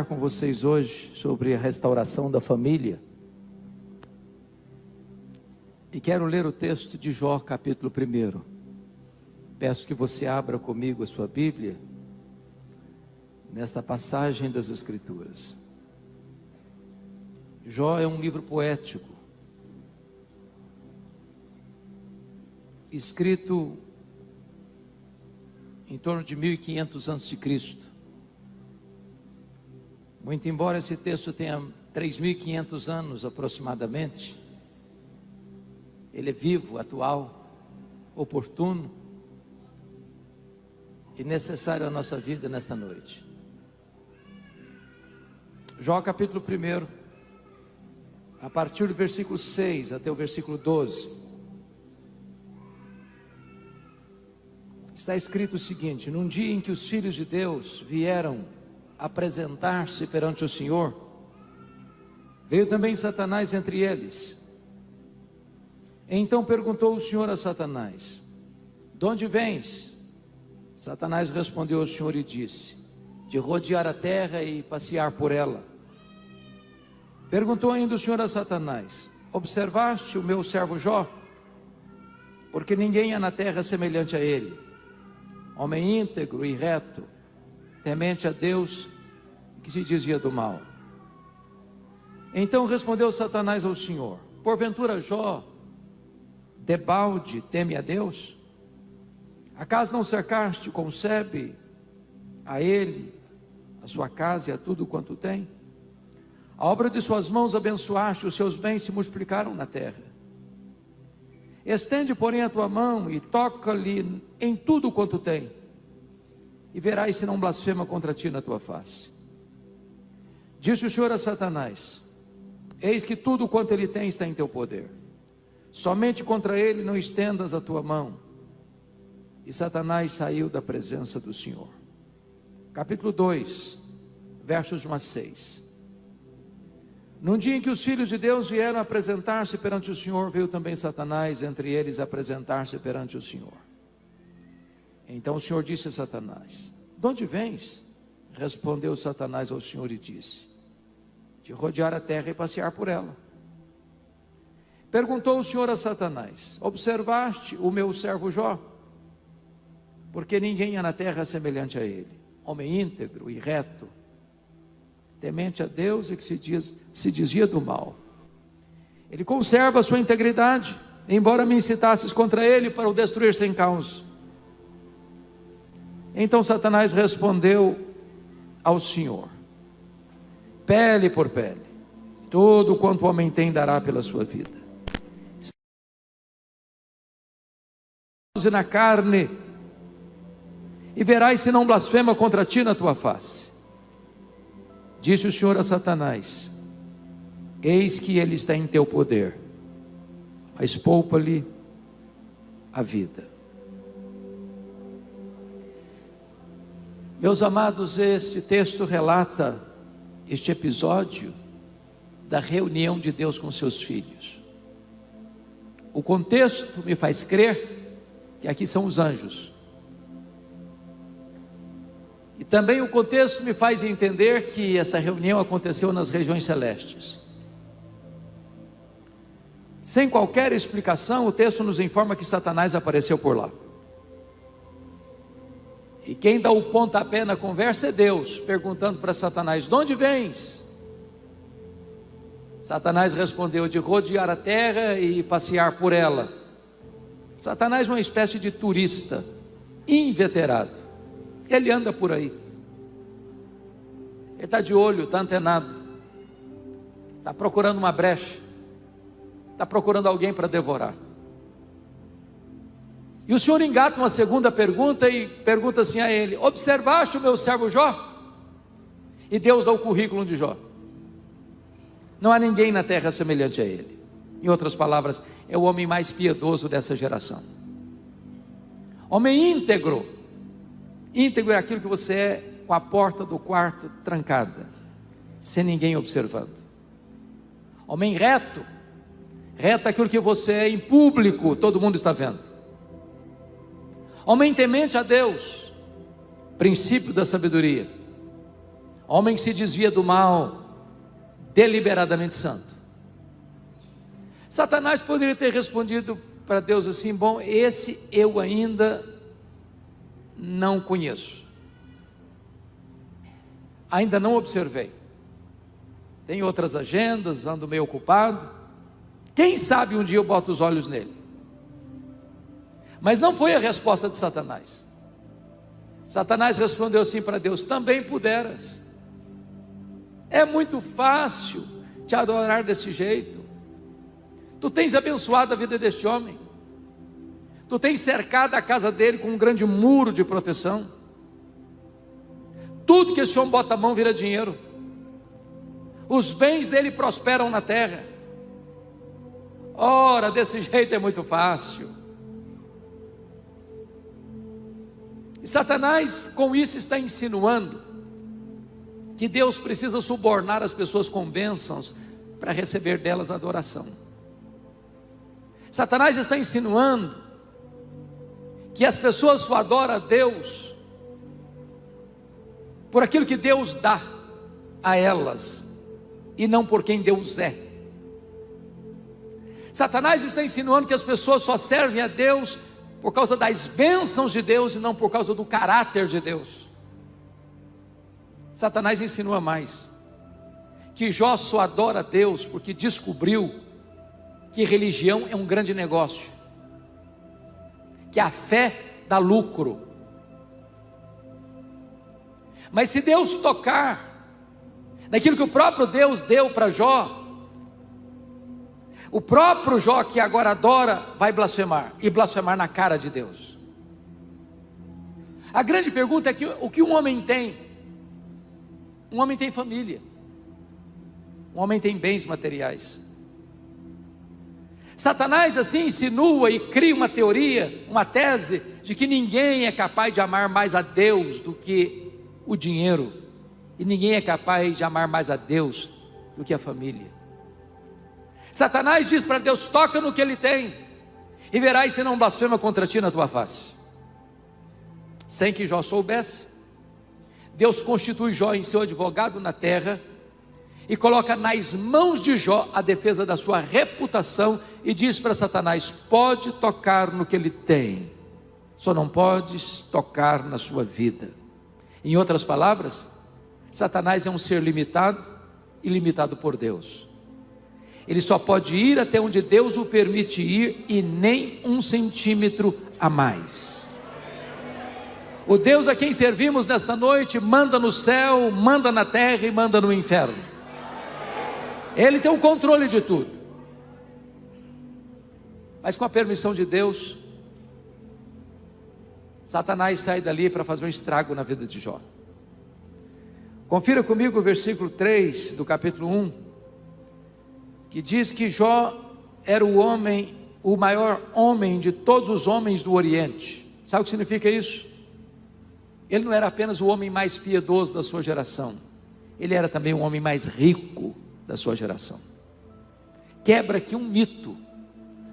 Com vocês hoje sobre a restauração da família, e quero ler o texto de Jó, capítulo 1. Peço que você abra comigo a sua Bíblia nesta passagem das Escrituras. Jó é um livro poético, escrito em torno de 1500 a.C. Muito embora esse texto tenha 3.500 anos aproximadamente, ele é vivo, atual, oportuno e necessário à nossa vida nesta noite. Jó capítulo 1, a partir do versículo 6 até o versículo 12, está escrito o seguinte: num dia em que os filhos de Deus vieram apresentar-se perante o Senhor, veio também Satanás entre eles. Então perguntou o Senhor a Satanás: de onde vens? Satanás respondeu ao Senhor e disse: de rodear a terra e passear por ela. Perguntou ainda o Senhor a Satanás: observaste o meu servo Jó? Porque ninguém há na terra semelhante a ele, homem íntegro e reto, temente a Deus, que se desvia do mal. Então respondeu Satanás ao Senhor: porventura Jó debalde teme a Deus? Acaso não cercaste com sebe a ele, a sua casa e a tudo quanto tem? A obra de suas mãos abençoaste, os seus bens se multiplicaram na terra. Estende, porém, a tua mão e toca-lhe em tudo quanto tem, e verás se não blasfema contra ti na tua face. Disse o Senhor a Satanás: eis que tudo quanto ele tem está em teu poder, somente contra ele não estendas a tua mão. E Satanás saiu da presença do Senhor. Capítulo 2, versos 1 a 6. Num dia em que os filhos de Deus vieram apresentar-se perante o Senhor, veio também Satanás entre eles apresentar-se perante o Senhor. Então o Senhor disse a Satanás: de onde vens? Respondeu Satanás ao Senhor e disse: de rodear a terra e passear por ela. Perguntou o Senhor a Satanás: observaste o meu servo Jó? Porque ninguém há na terra semelhante a ele, homem íntegro e reto, temente a Deus e que se desvia do mal. Ele conserva a sua integridade, embora me incitasses contra ele para o destruir sem causa. Então Satanás respondeu ao Senhor: pele por pele, tudo quanto o homem tem dará pela sua vida. E na carne, e verás se não blasfema contra ti na tua face. Disse o Senhor a Satanás: eis que ele está em teu poder, mas poupa-lhe a vida. Meus amados, esse texto relata este episódio da reunião de Deus com seus filhos. O contexto me faz crer que aqui são os anjos. E também o contexto me faz entender que essa reunião aconteceu nas regiões celestes. Sem qualquer explicação, o texto nos informa que Satanás apareceu por lá. E quem dá o pontapé na conversa é Deus, perguntando para Satanás: de onde vens? Satanás respondeu: de rodear a terra e passear por ela. Satanás é uma espécie de turista, inveterado. Ele anda por aí. Ele está de olho, está antenado. Está procurando uma brecha. Está procurando alguém para devorar. E o Senhor engata uma segunda pergunta e pergunta assim a ele: observaste o meu servo Jó? E Deus dá o currículo de Jó. Não há ninguém na terra semelhante a ele. Em outras palavras, é o homem mais piedoso dessa geração. Homem íntegro. Íntegro é aquilo que você é com a porta do quarto trancada, sem ninguém observando. Homem reto. Reto é aquilo que você é em público, todo mundo está vendo. Homem temente a Deus, princípio da sabedoria. Homem que se desvia do mal, deliberadamente santo. Satanás poderia ter respondido para Deus assim: bom, esse eu ainda não conheço, ainda não observei, tenho outras agendas, ando meio ocupado, quem sabe um dia eu boto os olhos nele. Mas não foi a resposta de Satanás. Satanás respondeu assim para Deus: também puderas. É muito fácil te adorar desse jeito. Tu tens abençoado a vida deste homem, tu tens cercado a casa dele com um grande muro de proteção. Tudo que esse homem bota a mão vira dinheiro. Os bens dele prosperam na terra. Ora, desse jeito é muito fácil. E Satanás com isso está insinuando que Deus precisa subornar as pessoas com bênçãos para receber delas adoração. Satanás está insinuando que as pessoas só adoram a Deus por aquilo que Deus dá a elas e não por quem Deus é. Satanás está insinuando que as pessoas só servem a Deus por causa das bênçãos de Deus e não por causa do caráter de Deus. Satanás insinua mais, que Jó só adora a Deus porque descobriu que religião é um grande negócio, que a fé dá lucro. Mas se Deus tocar naquilo que o próprio Deus deu para Jó, o próprio Jó que agora adora vai blasfemar, e blasfemar na cara de Deus. A grande pergunta é que o que um homem tem? Um homem tem família, um homem tem bens materiais. Satanás assim insinua e cria uma teoria, uma tese de que ninguém é capaz de amar mais a Deus do que o dinheiro, e ninguém é capaz de amar mais a Deus do que a família. Satanás diz para Deus: toca no que ele tem, e verás se não blasfema contra ti na tua face. Sem que Jó soubesse, Deus constitui Jó em seu advogado na terra, e coloca nas mãos de Jó a defesa da sua reputação, e diz para Satanás: pode tocar no que ele tem, só não podes tocar na sua vida. Em outras palavras, Satanás é um ser limitado e limitado por Deus. Ele só pode ir até onde Deus o permite ir, e nem 1 centímetro a mais. O Deus a quem servimos nesta noite manda no céu, manda na terra e manda no inferno. Ele tem o controle de tudo. Mas com a permissão de Deus, Satanás sai dali para fazer um estrago na vida de Jó. Confira comigo o versículo 3 do capítulo 1, que diz que Jó era o maior homem de todos os homens do Oriente. Sabe o que significa isso? Ele não era apenas o homem mais piedoso da sua geração, ele era também o homem mais rico da sua geração. Quebra aqui um mito: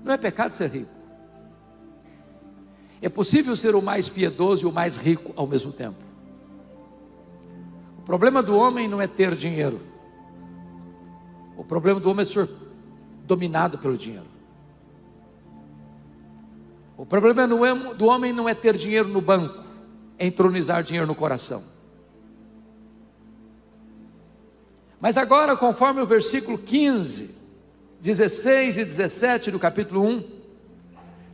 não é pecado ser rico. É possível ser o mais piedoso e o mais rico ao mesmo tempo. O problema do homem não é ter dinheiro, o problema do homem é ser dominado pelo dinheiro. O problema do homem não é ter dinheiro no banco, é entronizar dinheiro no coração. Mas agora, conforme o versículo 15, 16 e 17 do capítulo 1,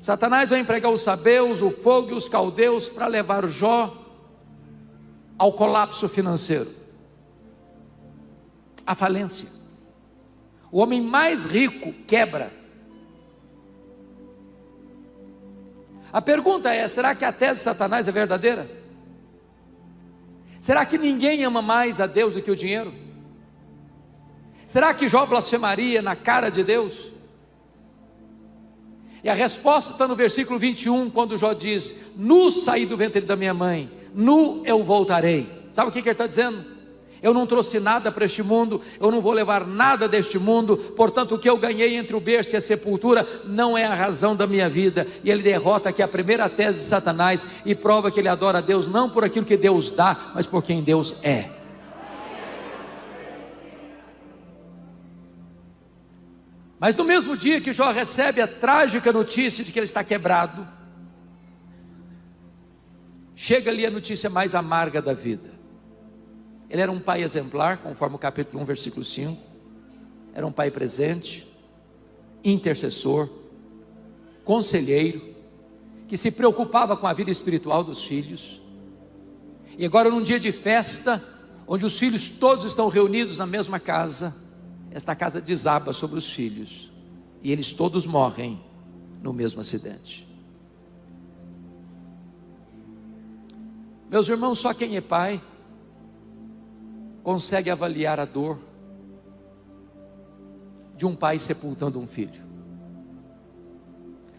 Satanás vai empregar os sabeus, o fogo e os caldeus para levar Jó ao colapso financeiro, à falência. O homem mais rico quebra. A pergunta é: será que a tese de Satanás é verdadeira? Será que ninguém ama mais a Deus do que o dinheiro? Será que Jó blasfemaria na cara de Deus? E a resposta está no versículo 21, quando Jó diz: nu saí do ventre da minha mãe, nu eu voltarei. Sabe o que ele está dizendo? Eu não trouxe nada para este mundo, eu não vou levar nada deste mundo, portanto o que eu ganhei entre o berço e a sepultura não é a razão da minha vida. E ele derrota aqui a primeira tese de Satanás e prova que ele adora a Deus não por aquilo que Deus dá, mas por quem Deus é. Mas no mesmo dia que Jó recebe a trágica notícia de que ele está quebrado, chega ali a notícia mais amarga da vida. Ele era um pai exemplar, conforme o capítulo 1, versículo 5. Era um pai presente, intercessor, conselheiro, que se preocupava com a vida espiritual dos filhos. E agora, num dia de festa, onde os filhos todos estão reunidos na mesma casa, esta casa desaba sobre os filhos, e eles todos morrem no mesmo acidente. Meus irmãos, só quem é pai consegue avaliar a dor de um pai sepultando um filho.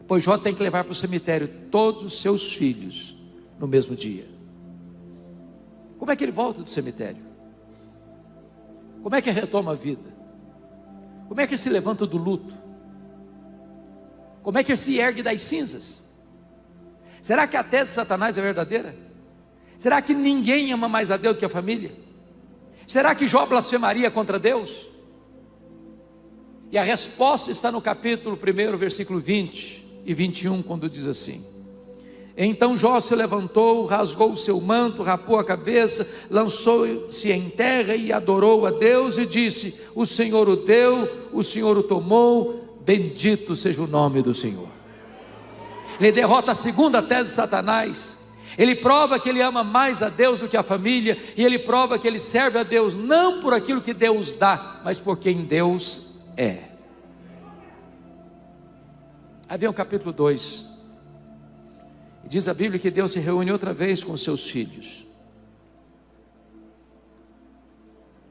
Pois Jó tem que levar para o cemitério todos os seus filhos no mesmo dia. Como é que ele volta do cemitério? Como é que retoma a vida? Como é que ele se levanta do luto? Como é que ele se ergue das cinzas? Será que a tese de Satanás é verdadeira? Será que ninguém ama mais a Deus do que a família? Será que Jó blasfemaria contra Deus? E a resposta está no capítulo 1, versículo 20 e 21, quando diz assim: então Jó se levantou, rasgou o seu manto, rapou a cabeça, lançou-se em terra e adorou a Deus e disse: o Senhor o deu, o Senhor o tomou, bendito seja o nome do Senhor. Ele derrota a segunda tese de Satanás. Ele prova que ele ama mais a Deus do que a família, e ele prova que ele serve a Deus não por aquilo que Deus dá, mas por quem Deus é. Aí vem o capítulo 2. E diz a Bíblia que Deus se reúne outra vez com os seus filhos.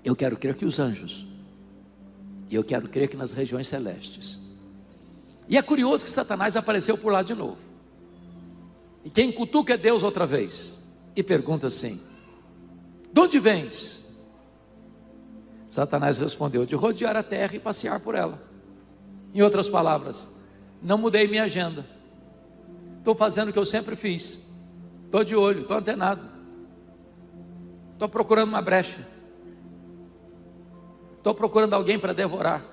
Eu quero crer que os anjos, e eu quero crer que nas regiões celestes. E é curioso que Satanás apareceu por lá de novo. E quem cutuca é Deus outra vez e pergunta assim: de onde vens? Satanás respondeu: de rodear a terra e passear por ela. Em outras palavras, não mudei minha agenda, estou fazendo o que eu sempre fiz, estou de olho, estou antenado, estou procurando uma brecha, estou procurando alguém para devorar.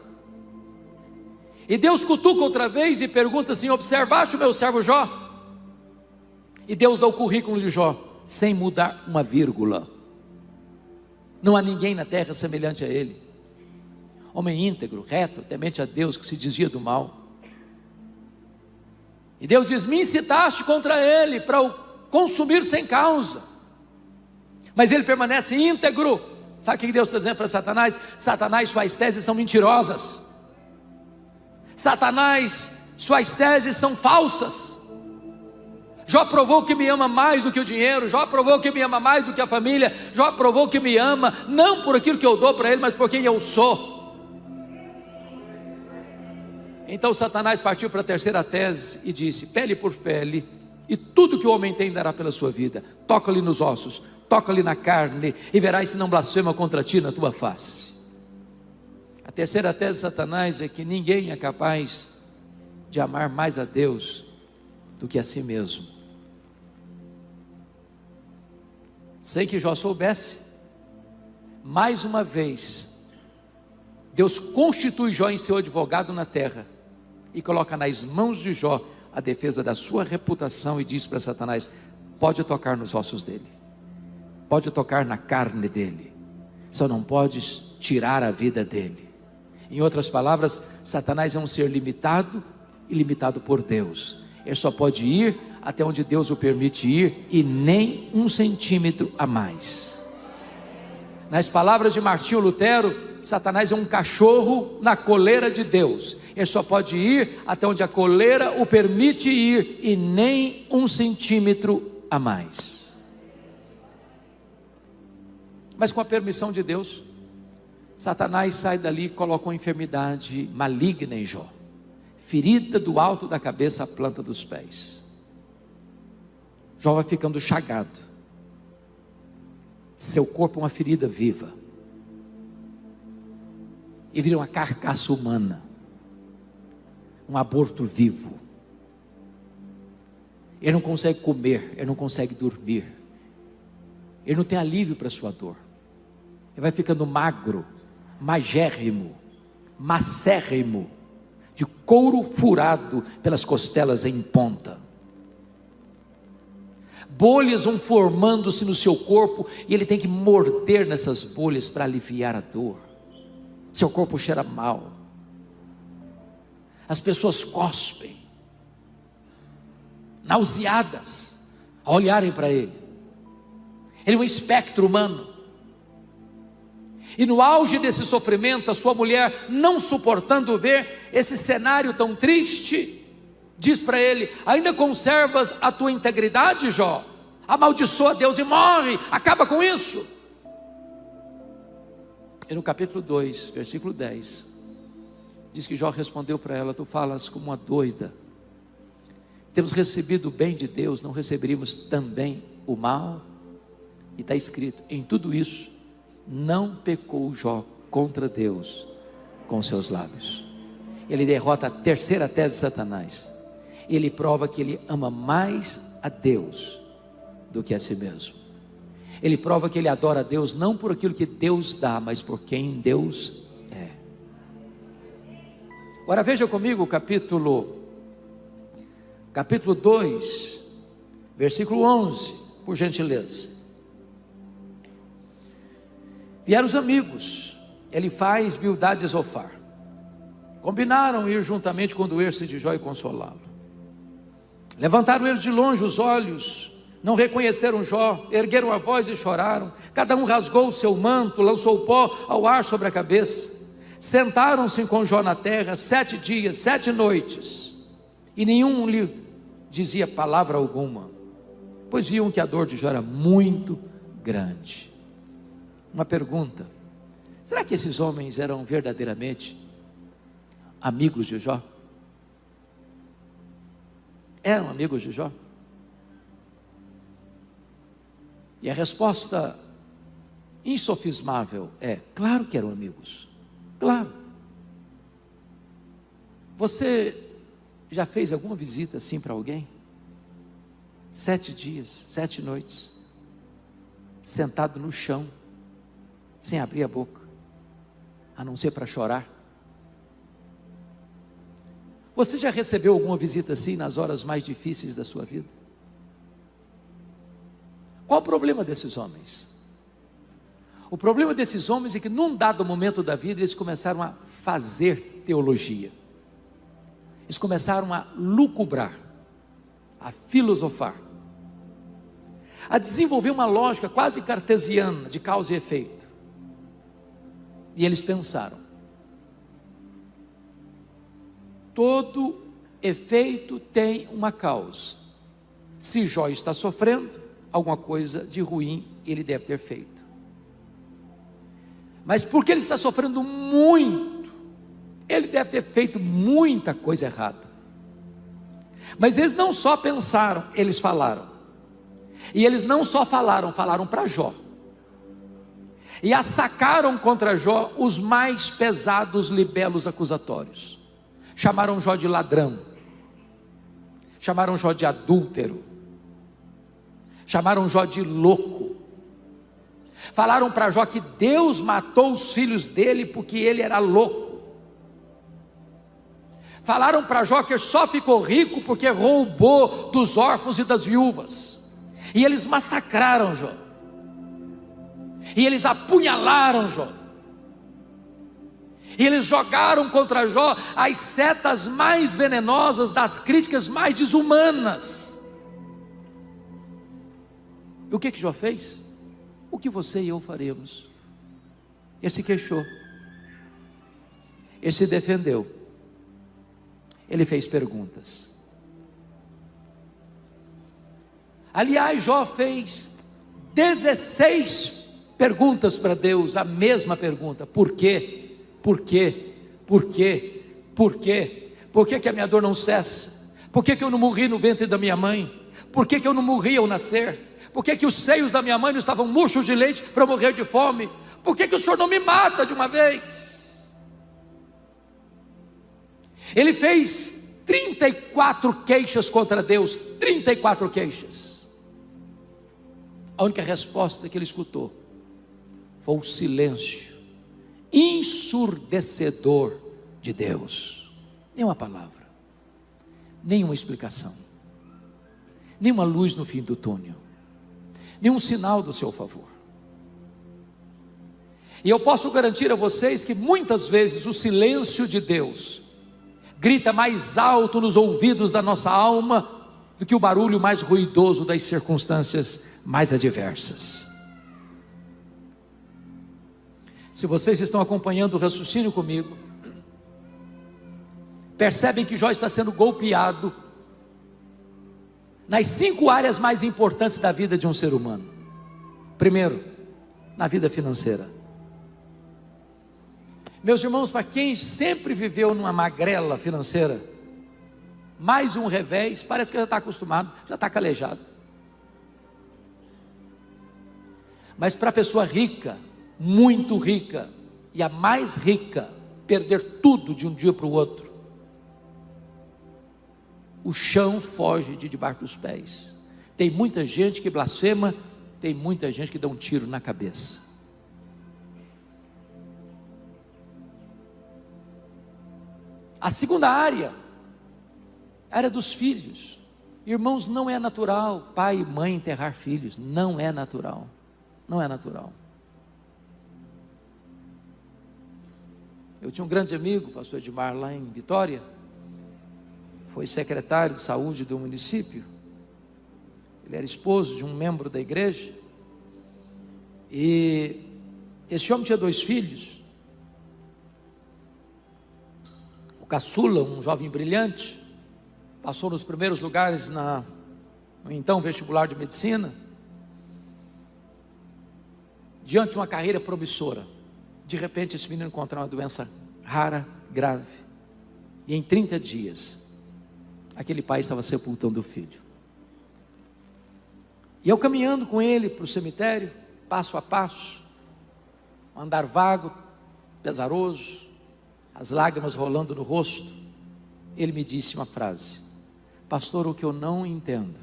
E Deus cutuca outra vez e pergunta assim: observaste o meu servo Jó? E Deus dá o currículo de Jó, sem mudar uma vírgula. Não há ninguém na terra semelhante a ele, homem íntegro, reto, temente a Deus, que se desvia do mal. E Deus diz: me incitaste contra ele para o consumir sem causa, mas ele permanece íntegro. Sabe o que Deus está dizendo para Satanás? Satanás, suas teses são mentirosas. Satanás, suas teses são falsas. Jó provou que me ama mais do que o dinheiro. Jó provou que me ama mais do que a família. Jó provou que me ama, não por aquilo que eu dou para ele, mas por quem eu sou. Então Satanás partiu para a terceira tese e disse: pele por pele, e tudo que o homem tem dará pela sua vida. Toca-lhe nos ossos, toca-lhe na carne, e verás se não blasfema contra ti na tua face. A terceira tese de Satanás é que ninguém é capaz de amar mais a Deus do que a si mesmo. Sem que Jó soubesse, mais uma vez, Deus constitui Jó em seu advogado na terra, e coloca nas mãos de Jó a defesa da sua reputação, e diz para Satanás: pode tocar nos ossos dele, pode tocar na carne dele, só não podes tirar a vida dele. Em outras palavras, Satanás é um ser limitado e limitado por Deus. Ele só pode ir até onde Deus o permite ir, e nem 1 centímetro a mais. Nas palavras de Martinho Lutero, Satanás é um cachorro na coleira de Deus. Ele só pode ir até onde a coleira o permite ir, e nem 1 centímetro a mais. Mas com a permissão de Deus, Satanás sai dali e coloca uma enfermidade maligna em Jó, ferida do alto da cabeça à planta dos pés. Jó vai ficando chagado, seu corpo é uma ferida viva, e vira uma carcaça humana, um aborto vivo. Ele não consegue comer, ele não consegue dormir, ele não tem alívio para a sua dor. Ele vai ficando magro, magérrimo, macérrimo, de couro furado pelas costelas em ponta. Bolhas vão formando-se no seu corpo e ele tem que morder nessas bolhas para aliviar a dor. Seu corpo cheira mal. As pessoas cospem, nauseadas, a olharem para ele. Ele é um espectro humano. E no auge desse sofrimento, a sua mulher, não suportando ver esse cenário tão triste, diz para ele: ainda conservas a tua integridade, Jó? Amaldiçoa Deus e morre, acaba com isso. E no capítulo 2, versículo 10, diz que Jó respondeu para ela: tu falas como uma doida. Temos recebido o bem de Deus, não receberíamos também o mal? E está escrito: em tudo isso não pecou Jó contra Deus com seus lábios. Ele derrota a terceira tese de Satanás. Ele prova que ele ama mais a Deus do que a si mesmo. Ele prova que ele adora a Deus não por aquilo que Deus dá, mas por quem Deus é. Agora veja comigo o capítulo 2, versículo 11, por gentileza. Vieram os amigos, Elifaz, Bildade e Zofar. Combinaram ir juntamente condoer-se de Jó e consolá-lo. Levantaram eles de longe os olhos, não reconheceram Jó, ergueram a voz e choraram. Cada um rasgou o seu manto, lançou pó ao ar sobre a cabeça. Sentaram-se com Jó na terra 7 dias, 7 noites, e nenhum lhe dizia palavra alguma, pois viam que a dor de Jó era muito grande. Uma pergunta: será que esses homens eram verdadeiramente amigos de Jó? Eram amigos de Jó? E a resposta insofismável é: claro que eram amigos, claro. Você já fez alguma visita assim para alguém? 7 dias, 7 noites, sentado no chão, sem abrir a boca, a não ser para chorar? Você já recebeu alguma visita assim nas horas mais difíceis da sua vida? Qual o problema desses homens? O problema desses homens é que num dado momento da vida eles começaram a fazer teologia. Eles começaram a lucubrar, a filosofar, a desenvolver uma lógica quase cartesiana de causa e efeito. E eles pensaram: todo efeito tem uma causa. Se Jó está sofrendo, alguma coisa de ruim ele deve ter feito. Mas porque ele está sofrendo muito, ele deve ter feito muita coisa errada. Mas eles não só pensaram, eles falaram. E eles não só falaram, falaram para Jó. E assacaram contra Jó os mais pesados libelos acusatórios. Chamaram Jó de ladrão, chamaram Jó de adúltero, chamaram Jó de louco. Falaram para Jó que Deus matou os filhos dele porque ele era louco. Falaram para Jó que só ficou rico porque roubou dos órfãos e das viúvas. E eles massacraram Jó. E eles apunhalaram Jó. E eles jogaram contra Jó as setas mais venenosas das críticas mais desumanas. E o que Jó fez? O que você e eu faremos? Ele se queixou, ele se defendeu, ele fez perguntas. Aliás, Jó fez 16 perguntas para Deus, a mesma pergunta: por quê? Por quê? Por quê? Por quê? Por que a minha dor não cessa? Por que eu não morri no ventre da minha mãe? Por que eu não morri ao nascer? Por que os seios da minha mãe não estavam murchos de leite para eu morrer de fome? Por que o Senhor não me mata de uma vez? Ele fez 34 queixas contra Deus, 34 queixas. A única resposta que ele escutou foi o silêncio ensurdecedor de Deus. nenhuma palavra, nenhuma explicação, nenhuma luz no fim do túnel, nenhum sinal do seu favor. E eu posso garantir a vocês que muitas vezes o silêncio de Deus grita mais alto nos ouvidos da nossa alma do que o barulho mais ruidoso das circunstâncias mais adversas. Se vocês estão acompanhando o raciocínio comigo, percebem que Jó está sendo golpeado nas 5 áreas mais importantes da vida de um ser humano. Primeiro, na vida financeira. Meus irmãos, para quem sempre viveu numa magrela financeira, mais um revés, parece que já está acostumado, já está calejado. Mas para a pessoa rica, muito rica, e a mais rica, perder tudo de um dia para o outro, o chão foge de debaixo dos pés. Tem muita gente que blasfema, tem muita gente que dá um tiro na cabeça. A segunda área, a área dos filhos. Irmãos, não é natural pai e mãe enterrar filhos, não é natural, não é natural. Eu tinha um grande amigo, pastor Edmar, lá em Vitória, foi secretário de saúde do município, ele era esposo de um membro da igreja, e esse homem tinha 2 filhos, o caçula, um jovem brilhante, passou nos primeiros lugares no então vestibular de medicina, diante de uma carreira promissora. De repente esse menino encontrou uma doença rara, grave, e em 30 dias aquele pai estava sepultando o filho. E eu caminhando com ele para o cemitério, passo a passo, um andar vago, pesaroso, as lágrimas rolando no rosto, ele me disse uma frase: pastor, o que eu não entendo,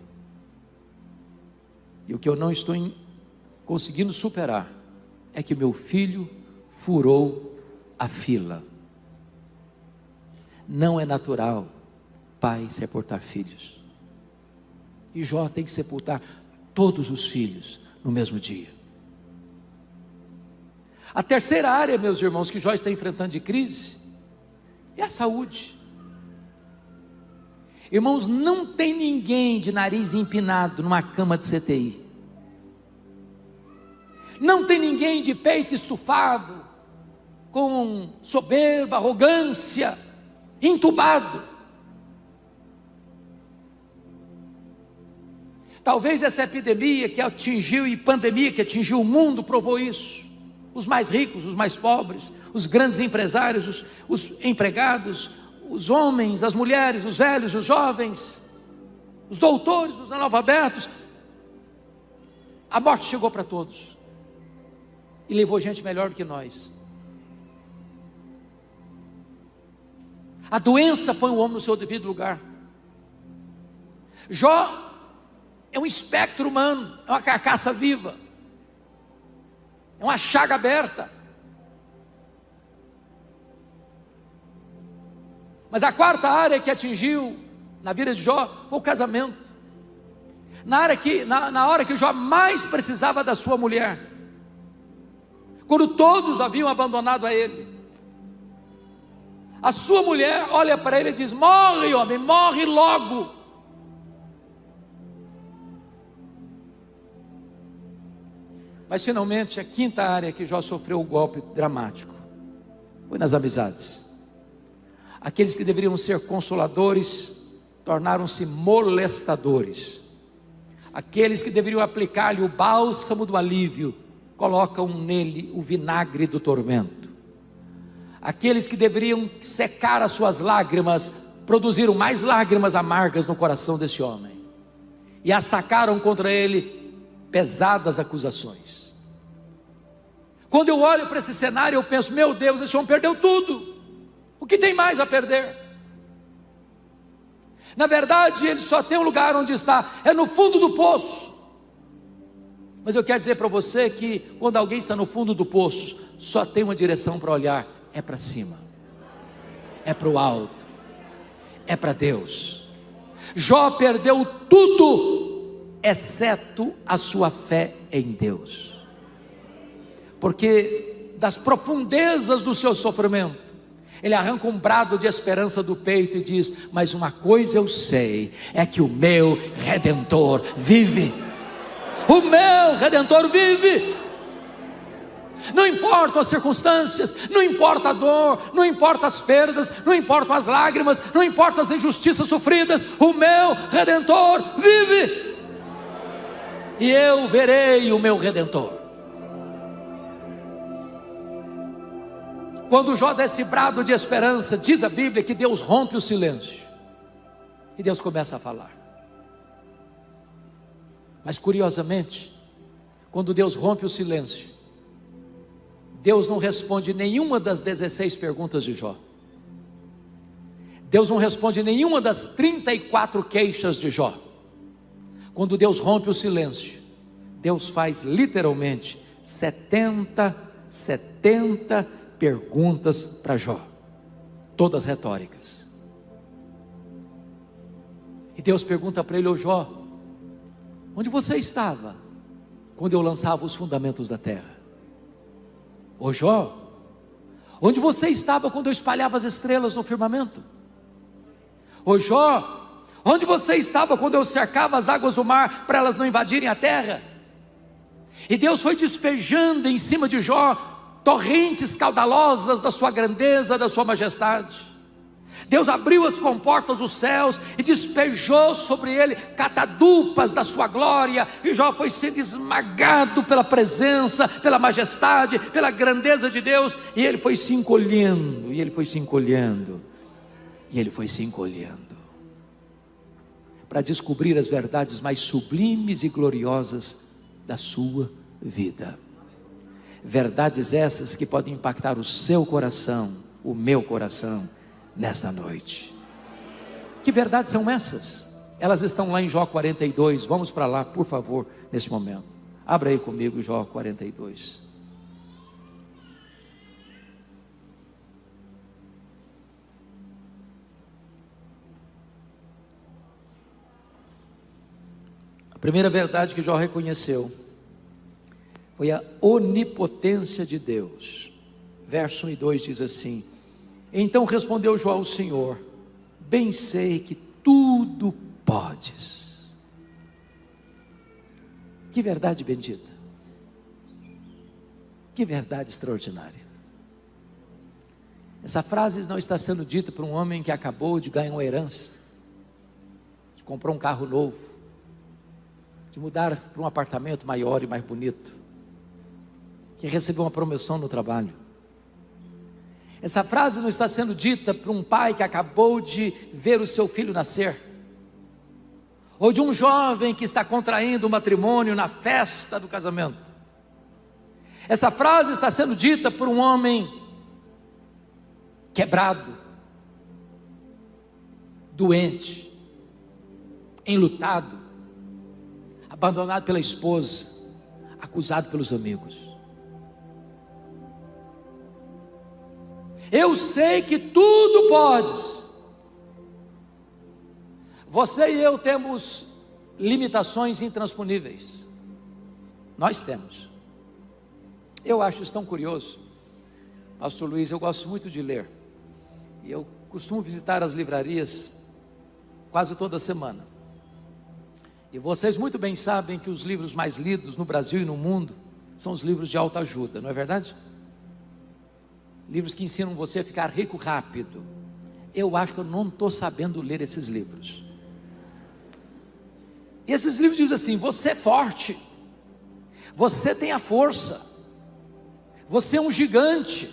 e o que eu não estou conseguindo superar, é que meu filho furou a fila. Não é natural pai sepultar filhos, e Jó tem que sepultar todos os filhos no mesmo dia. A terceira área, meus irmãos, que Jó está enfrentando de crise, é a saúde. Irmãos, não tem ninguém de nariz empinado numa cama de CTI, não tem ninguém de peito estufado, com soberba, arrogância, entubado. Talvez essa epidemia que atingiu e pandemia que atingiu o mundo provou isso. Os mais ricos, os mais pobres, os grandes empresários, os empregados, os homens, as mulheres, os velhos, os jovens, os doutores, os analfabetos. A morte chegou para todos e levou gente melhor do que nós. A doença põe o homem no seu devido lugar. Jó é um espectro humano, é uma carcaça viva, é uma chaga aberta. Mas a quarta área que atingiu na vida de Jó foi o casamento. Na hora que Jó mais precisava da sua mulher, quando todos haviam abandonado a ele, a sua mulher olha para ele e diz: morre, homem, morre logo. Mas finalmente a quinta área que Jó sofreu o golpe dramático foi nas amizades. Aqueles que deveriam ser consoladores tornaram-se molestadores. Aqueles que deveriam aplicar-lhe o bálsamo do alívio colocam nele o vinagre do tormento. Aqueles que deveriam secar as suas lágrimas produziram mais lágrimas amargas no coração desse homem e assacaram contra ele pesadas acusações. Quando eu olho para esse cenário, eu penso: meu Deus, esse homem perdeu tudo. O que tem mais a perder? Na verdade, ele só tem um lugar onde está, é no fundo do poço. Mas eu quero dizer para você que quando alguém está no fundo do poço, só tem uma direção para olhar: é para cima, é para o alto, é para Deus. Jó perdeu tudo, exceto a sua fé em Deus, porque das profundezas do seu sofrimento, ele arranca um brado de esperança do peito e diz: mas uma coisa eu sei, é que o meu Redentor vive. O meu Redentor vive. Não importam as circunstâncias, não importa a dor, não importa as perdas, não importam as lágrimas, não importam as injustiças sofridas, o meu Redentor vive. E eu verei o meu Redentor. Quando Jó dá esse brado de esperança, diz a Bíblia que Deus rompe o silêncio, e Deus começa a falar. Mas curiosamente, quando Deus rompe o silêncio, Deus não responde nenhuma das 16 perguntas de Jó. Deus não responde nenhuma das 34 queixas de Jó. Quando Deus rompe o silêncio, Deus faz literalmente 70 perguntas para Jó, todas retóricas. E Deus pergunta para ele: ô Jó, onde você estava quando eu lançava os fundamentos da terra? Ô Jó, onde você estava quando eu espalhava as estrelas no firmamento? Ô Jó, onde você estava quando eu cercava as águas do mar para elas não invadirem a terra? E Deus foi despejando em cima de Jó torrentes caudalosas da sua grandeza, da sua majestade. Deus abriu as comportas dos céus e despejou sobre ele catadupas da sua glória, e Jó foi sendo esmagado pela presença, pela majestade, pela grandeza de Deus, e ele foi se encolhendo, e ele foi se encolhendo, e ele foi se encolhendo, para descobrir as verdades mais sublimes e gloriosas da sua vida. Verdades essas que podem impactar o seu coração, o meu coração, nesta noite. Que verdades são essas? Elas estão lá em Jó 42, vamos para lá, por favor, nesse momento. Abra aí comigo Jó 42. A primeira verdade que Jó reconheceu foi a onipotência de Deus. Verso 1 e 2 diz assim: então respondeu Jó ao Senhor: bem sei que tudo podes. Que verdade bendita, que verdade extraordinária. Essa frase não está sendo dita para um homem que acabou de ganhar uma herança, de comprar um carro novo, de mudar para um apartamento maior e mais bonito, que recebeu uma promoção no trabalho. Essa frase não está sendo dita para um pai que acabou de ver o seu filho nascer, ou de um jovem que está contraindo um matrimônio na festa do casamento. Essa frase está sendo dita por um homem quebrado, doente, enlutado, abandonado pela esposa, acusado pelos amigos. Eu sei que tudo podes. Você e eu temos limitações intransponíveis. Nós temos. Eu acho isso tão curioso, Pastor Luiz. Eu gosto muito de ler, e eu costumo visitar as livrarias quase toda semana. E vocês muito bem sabem que os livros mais lidos no Brasil e no mundo são os livros de autoajuda, não é verdade? Livros que ensinam você a ficar rico rápido. Eu acho que eu não estou sabendo ler esses livros. E esses livros dizem assim: você é forte, você tem a força, você é um gigante,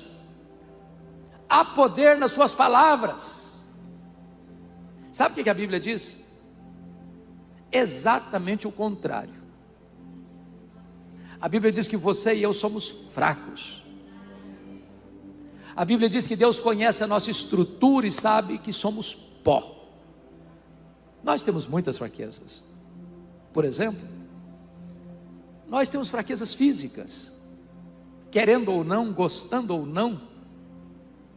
há poder nas suas palavras. Sabe o que a Bíblia diz? Exatamente o contrário. A Bíblia diz que você e eu somos fracos. A Bíblia diz que Deus conhece a nossa estrutura e sabe que somos pó. Nós temos muitas fraquezas. Por exemplo, nós temos fraquezas físicas. Querendo ou não, gostando ou não,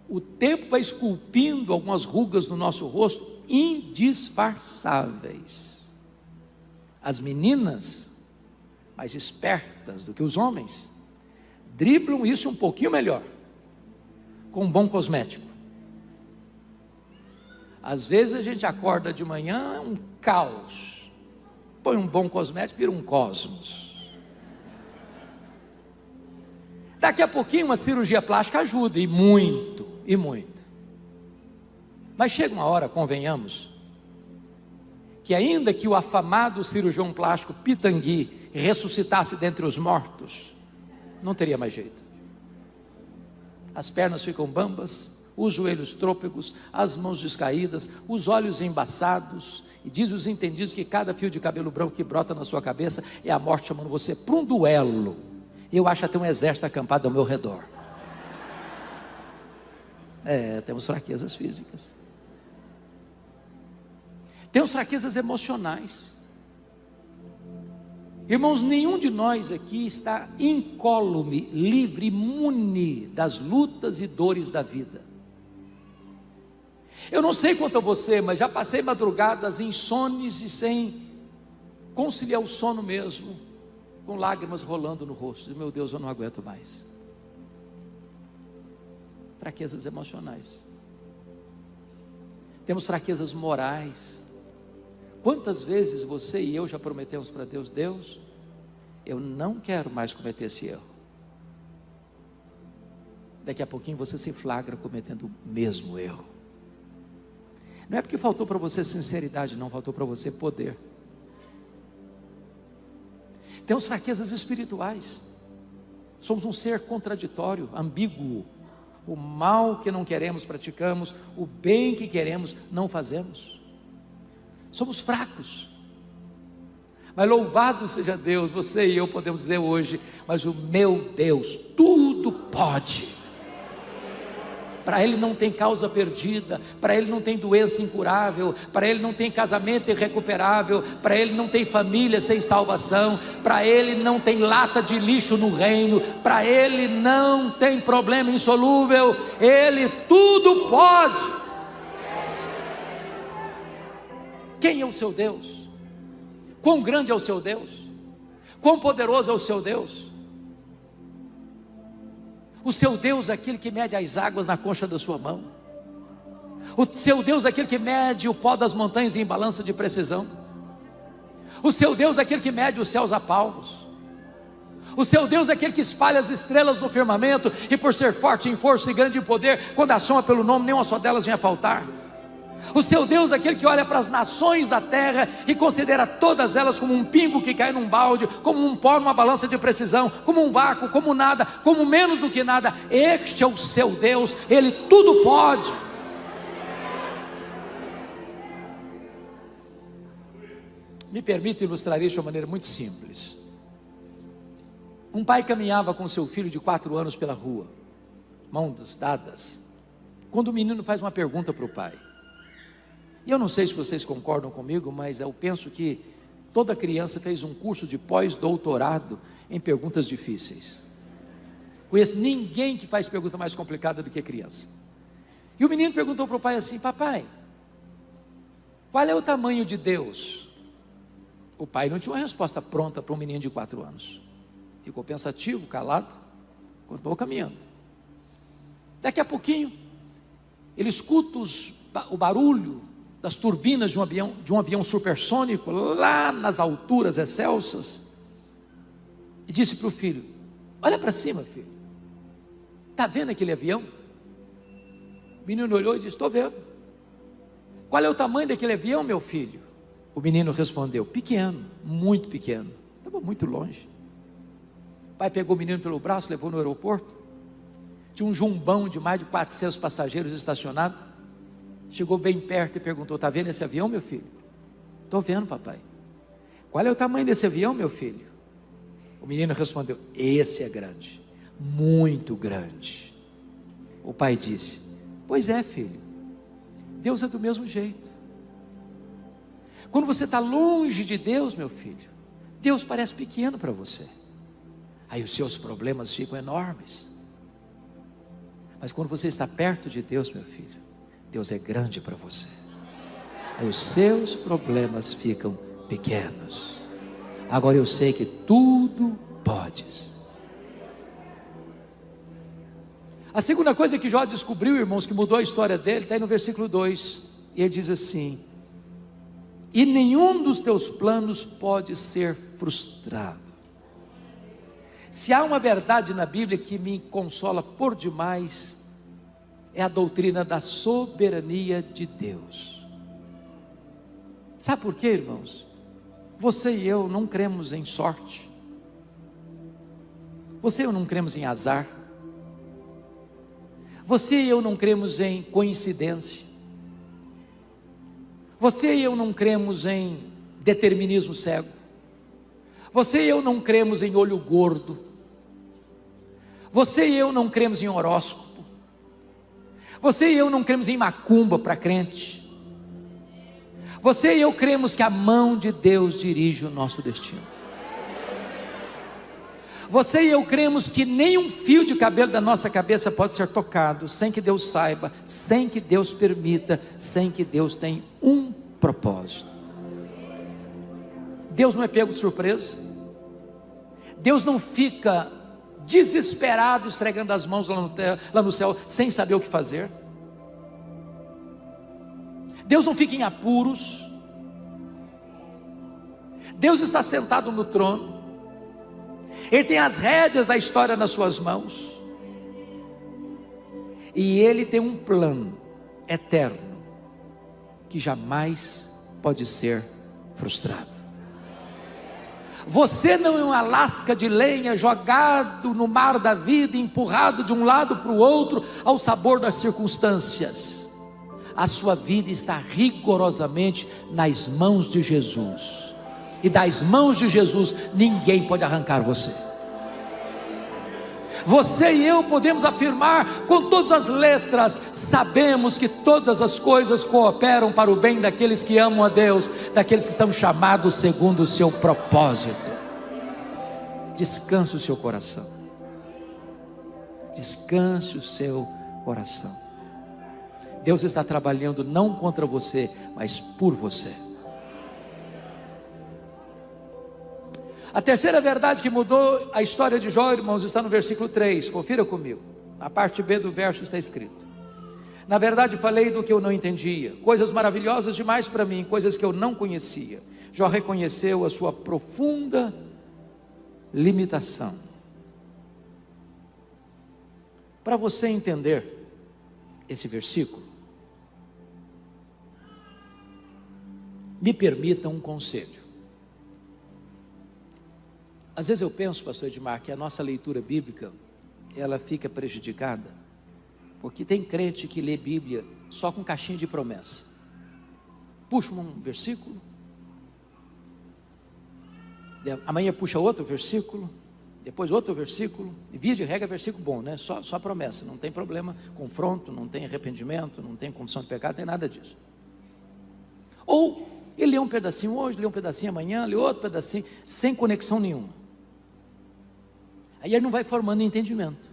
o tempo vai esculpindo algumas rugas no nosso rosto, indisfarçáveis. As meninas, mais espertas do que os homens, driblam isso um pouquinho melhor, com um bom cosmético. Às vezes a gente acorda de manhã, é um caos, põe um bom cosmético, vira um cosmos. Daqui a pouquinho uma cirurgia plástica ajuda, e muito, e muito. Mas chega uma hora, convenhamos, que ainda que o afamado cirurgião plástico Pitangui ressuscitasse dentre os mortos, não teria mais jeito. As pernas ficam bambas, os joelhos trôpegos, as mãos descaídas, os olhos embaçados, e diz os entendidos que cada fio de cabelo branco que brota na sua cabeça é a morte chamando você para um duelo. Eu acho até um exército acampado ao meu redor. Temos fraquezas físicas, temos fraquezas emocionais. Irmãos, nenhum de nós aqui está incólume, livre, imune das lutas e dores da vida. Eu não sei quanto a você, mas já passei madrugadas insones e sem conciliar o sono mesmo, com lágrimas rolando no rosto. Meu Deus, eu não aguento mais. Fraquezas emocionais. Temos fraquezas morais. Quantas vezes você e eu já prometemos para Deus: Deus, eu não quero mais cometer esse erro. Daqui a pouquinho você se flagra cometendo o mesmo erro. Não é porque faltou para você sinceridade, não, faltou para você poder. Temos fraquezas espirituais. Somos um ser contraditório, ambíguo. O mal que não queremos praticamos, o bem que queremos não fazemos. Somos fracos. Mas louvado seja Deus, você e eu podemos dizer hoje: mas o meu Deus tudo pode. Para Ele não tem causa perdida, para Ele não tem doença incurável, para Ele não tem casamento irrecuperável, para Ele não tem família sem salvação, para Ele não tem lata de lixo no reino, para Ele não tem problema insolúvel. Ele tudo pode. Quem é o seu Deus? Quão grande é o seu Deus? Quão poderoso é o seu Deus? O seu Deus é aquele que mede as águas na concha da sua mão. O seu Deus é aquele que mede o pó das montanhas em balança de precisão. O seu Deus é aquele que mede os céus a palmos. O seu Deus é aquele que espalha as estrelas no firmamento, e por ser forte em força e grande em poder, quando a chama pelo nome, nenhuma só delas vem a faltar. O seu Deus é aquele que olha para as nações da terra e considera todas elas como um pingo que cai num balde, como um pó numa balança de precisão, como um vácuo, como nada, como menos do que nada. Este é o seu Deus, Ele tudo pode. Me permita ilustrar isso de uma maneira muito simples. Um pai caminhava com seu filho de 4 anos pela rua, mãos dadas, quando o menino faz uma pergunta para o pai. E eu não sei se vocês concordam comigo, mas eu penso que toda criança fez um curso de pós-doutorado em perguntas difíceis. Conheço ninguém que faz pergunta mais complicada do que criança. E o menino perguntou para o pai assim: papai, qual é o tamanho de Deus? O pai não tinha uma resposta pronta para um menino de 4 anos. Ficou pensativo, calado, continuou caminhando. Daqui a pouquinho, ele escuta o barulho das turbinas de um avião supersônico, lá nas alturas excelsas, e disse para o filho: olha para cima, filho, está vendo aquele avião? O menino olhou e disse: estou vendo. Qual é o tamanho daquele avião, meu filho? O menino respondeu: pequeno, muito pequeno, estava muito longe. O pai pegou o menino pelo braço, levou no aeroporto. Tinha um jumbão de mais de 400 passageiros estacionado. Chegou bem perto e perguntou: está vendo esse avião, meu filho? Estou vendo, papai. Qual é o tamanho desse avião, meu filho? O menino respondeu: esse é grande, muito grande. O pai disse: pois é, filho, Deus é do mesmo jeito. Quando você está longe de Deus, meu filho, Deus parece pequeno para você. Aí os seus problemas ficam enormes. Mas quando você está perto de Deus, meu filho, Deus é grande para você. aí os seus problemas ficam pequenos. Agora eu sei que tudo podes. A segunda coisa que Jó descobriu, irmãos, que mudou a história dele, está aí no versículo 2, e ele diz assim: e nenhum dos teus planos pode ser frustrado. Se há uma verdade na Bíblia que me consola por demais, é a doutrina da soberania de Deus. Sabe por quê, irmãos? Você e eu não cremos em sorte. Você e eu não cremos em azar. Você e eu não cremos em coincidência. Você e eu não cremos em determinismo cego. Você e eu não cremos em olho gordo. Você e eu não cremos em horóscopo. Você e eu não cremos em macumba para crente. Você e eu cremos que a mão de Deus dirige o nosso destino. Você e eu cremos que nem um fio de cabelo da nossa cabeça pode ser tocado sem que Deus saiba, sem que Deus permita, sem que Deus tenha um propósito. Deus não é pego de surpresa. Deus não fica desesperado, esfregando as mãos lá no céu, sem saber o que fazer. Deus não fica em apuros. Deus está sentado no trono. Ele tem as rédeas da história nas suas mãos. E Ele tem um plano eterno que jamais pode ser frustrado. Você não é uma lasca de lenha jogado no mar da vida, empurrado de um lado para o outro ao sabor das circunstâncias. A sua vida está rigorosamente nas mãos de Jesus. E das mãos de Jesus ninguém pode arrancar você. Você e eu podemos afirmar com todas as letras: sabemos que todas as coisas cooperam para o bem daqueles que amam a Deus, daqueles que são chamados segundo o seu propósito. Descanse o seu coração. Descanse o seu coração. Deus está trabalhando não contra você, mas por você. A terceira verdade que mudou a história de Jó, irmãos, está no versículo 3, confira comigo. Na parte B do verso está escrito: na verdade falei do que eu não entendia, coisas maravilhosas demais para mim, coisas que eu não conhecia. Jó reconheceu a sua profunda limitação. Para você entender esse versículo, me permita um conselho. Às vezes eu penso, pastor Edmar, que a nossa leitura bíblica, ela fica prejudicada, porque tem crente que lê Bíblia só com caixinha de promessa. Puxa um versículo, amanhã puxa outro versículo, depois outro versículo, e via de regra versículo bom, né? Só promessa, não tem problema, confronto, não tem arrependimento, não tem confissão de pecado, não tem nada disso. Ou ele lê um pedacinho hoje, lê um pedacinho amanhã, lê outro pedacinho, sem conexão nenhuma. Aí ele não vai formando entendimento.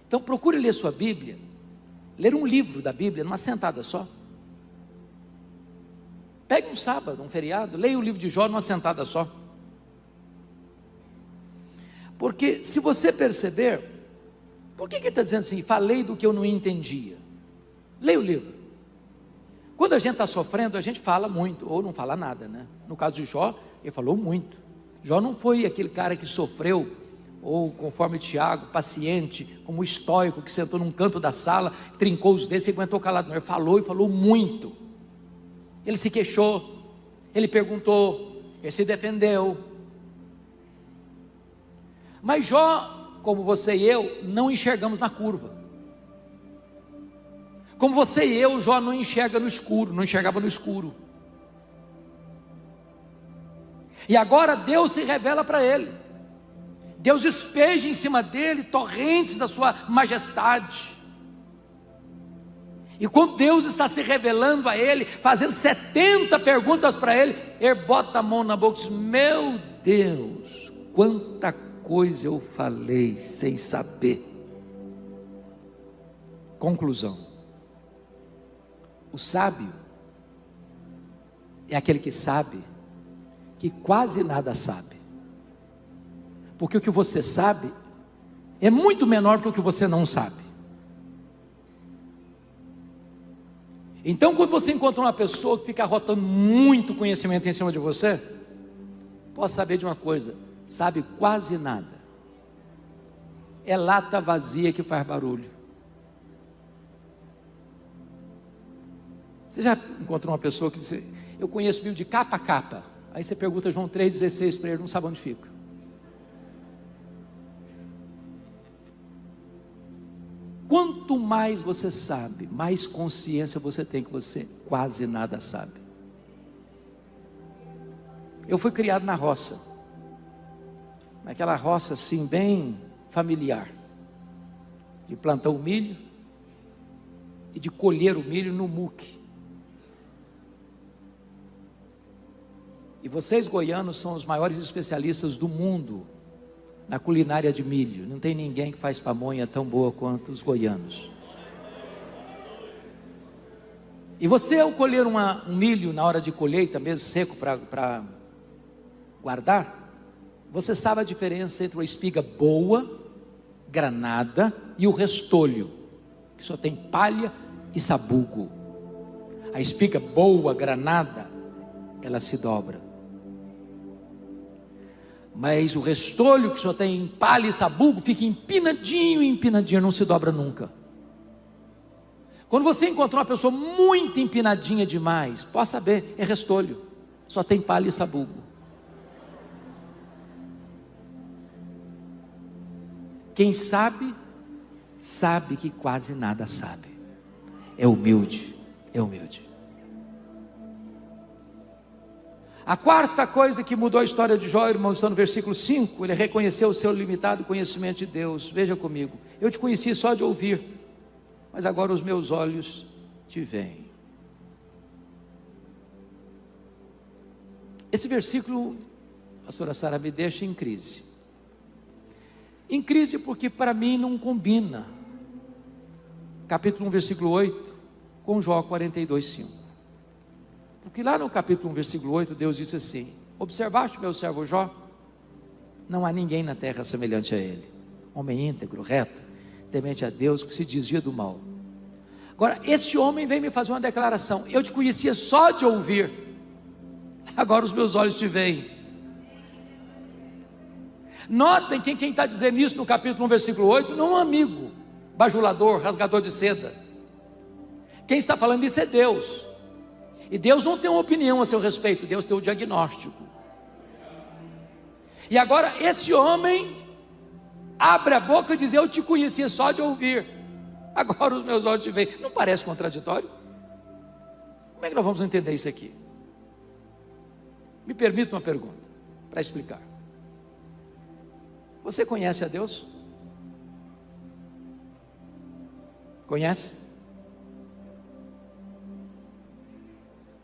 Então procure ler sua Bíblia, ler um livro da Bíblia numa sentada só. Pegue um sábado, um feriado, leia o livro de Jó numa sentada só. Porque se você perceber, por que ele está dizendo assim, falei do que eu não entendia? Leia o livro. Quando a gente está sofrendo, a gente fala muito, ou não fala nada, né? No caso de Jó, ele falou muito. Jó não foi aquele cara que sofreu, ou conforme Tiago, paciente, como o estoico, que sentou num canto da sala, trincou os dedos e aguentou calado. Não, ele falou e falou muito. Ele se queixou, ele perguntou, ele se defendeu. Mas Jó, como você e eu, não enxergamos na curva. Como você e eu, Jó não enxerga no escuro, não enxergava no escuro. E agora Deus se revela para ele. Deus despeja em cima dele torrentes da sua majestade. E quando Deus está se revelando a ele, fazendo 70 perguntas para ele, ele bota a mão na boca e diz: meu Deus, quanta coisa eu falei sem saber. Conclusão: O sábio é aquele que sabe que quase nada sabe, porque o que você sabe é muito menor que o que você não sabe. Então, quando você encontra uma pessoa que fica arrotando muito conhecimento em cima de você, posso saber de uma coisa: sabe quase nada. É lata vazia que faz barulho. Você já encontrou uma pessoa que diz: eu conheço Bíblia de capa a capa? Aí você pergunta João 3,16 para ele, não sabe onde fica. Quanto mais você sabe, mais consciência você tem que você quase nada sabe. Eu fui criado na roça, naquela roça assim bem familiar, de plantar o milho e de colher o milho no muque. E vocês goianos são os maiores especialistas do mundo na culinária de milho. Não tem ninguém que faz pamonha tão boa quanto os goianos. E você, ao colher um milho na hora de colheita, mesmo seco para guardar, você sabe a diferença entre uma espiga boa, granada, e o restolho, que só tem palha e sabugo. A espiga boa, granada, ela se dobra. Mas o restolho, que só tem palha e sabugo, fica empinadinho, não se dobra nunca. Quando você encontrar uma pessoa muito empinadinha demais, pode saber, é restolho, só tem palha e sabugo. Quem sabe, sabe que quase nada sabe. É humilde, é humilde. A quarta coisa que mudou a história de Jó, irmãos, está no versículo 5, ele reconheceu o seu limitado conhecimento de Deus. Veja comigo, eu te conheci só de ouvir, mas agora os meus olhos te veem. Esse versículo, pastora Sara, me deixa em crise. Em crise porque para mim não combina capítulo 1, versículo 8 com Jó 42, 5. Porque lá no capítulo 1, versículo 8, Deus disse assim: observaste meu servo Jó? Não há ninguém na terra semelhante a ele, homem íntegro, reto, temente a Deus, que se desvia do mal. Agora, esse homem vem me fazer uma declaração: eu te conhecia só de ouvir, agora os meus olhos te veem. Notem que quem está dizendo isso no capítulo 1, versículo 8, não é um amigo, bajulador, rasgador de seda. Quem está falando isso é Deus. E Deus não tem uma opinião a seu respeito, Deus tem um diagnóstico. E agora esse homem abre a boca e diz: eu te conhecia só de ouvir, agora os meus olhos te veem. Não parece contraditório? Como é que nós vamos entender isso aqui? Me permita uma pergunta para explicar. Você conhece a Deus? Conhece?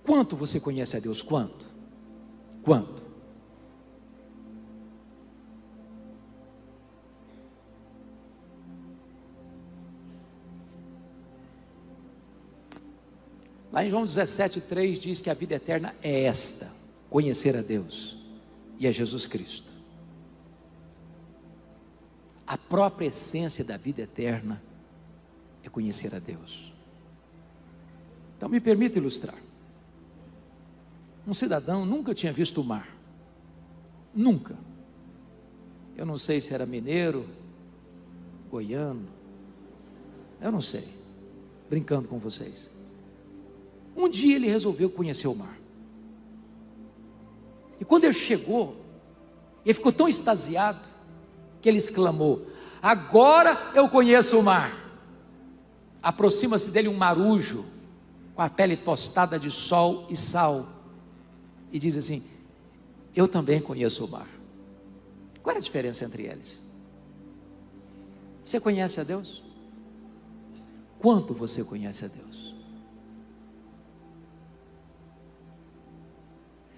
Quanto você conhece a Deus? Quanto? Quanto? Lá em João 17,3 diz que a vida eterna é esta: conhecer a Deus e a Jesus Cristo. A própria essência da vida eterna é conhecer a Deus. Então me permita ilustrar. Um cidadão nunca tinha visto o mar, nunca. Eu não sei se era mineiro, goiano, eu não sei, brincando com vocês. Um dia ele resolveu conhecer o mar, e quando ele chegou, ele ficou tão extasiado, que ele exclamou: agora eu conheço o mar. Aproxima-se dele um marujo, com a pele tostada de sol e sal, e diz assim: eu também conheço o mar. Qual é a diferença entre eles? Você conhece a Deus? Quanto você conhece a Deus?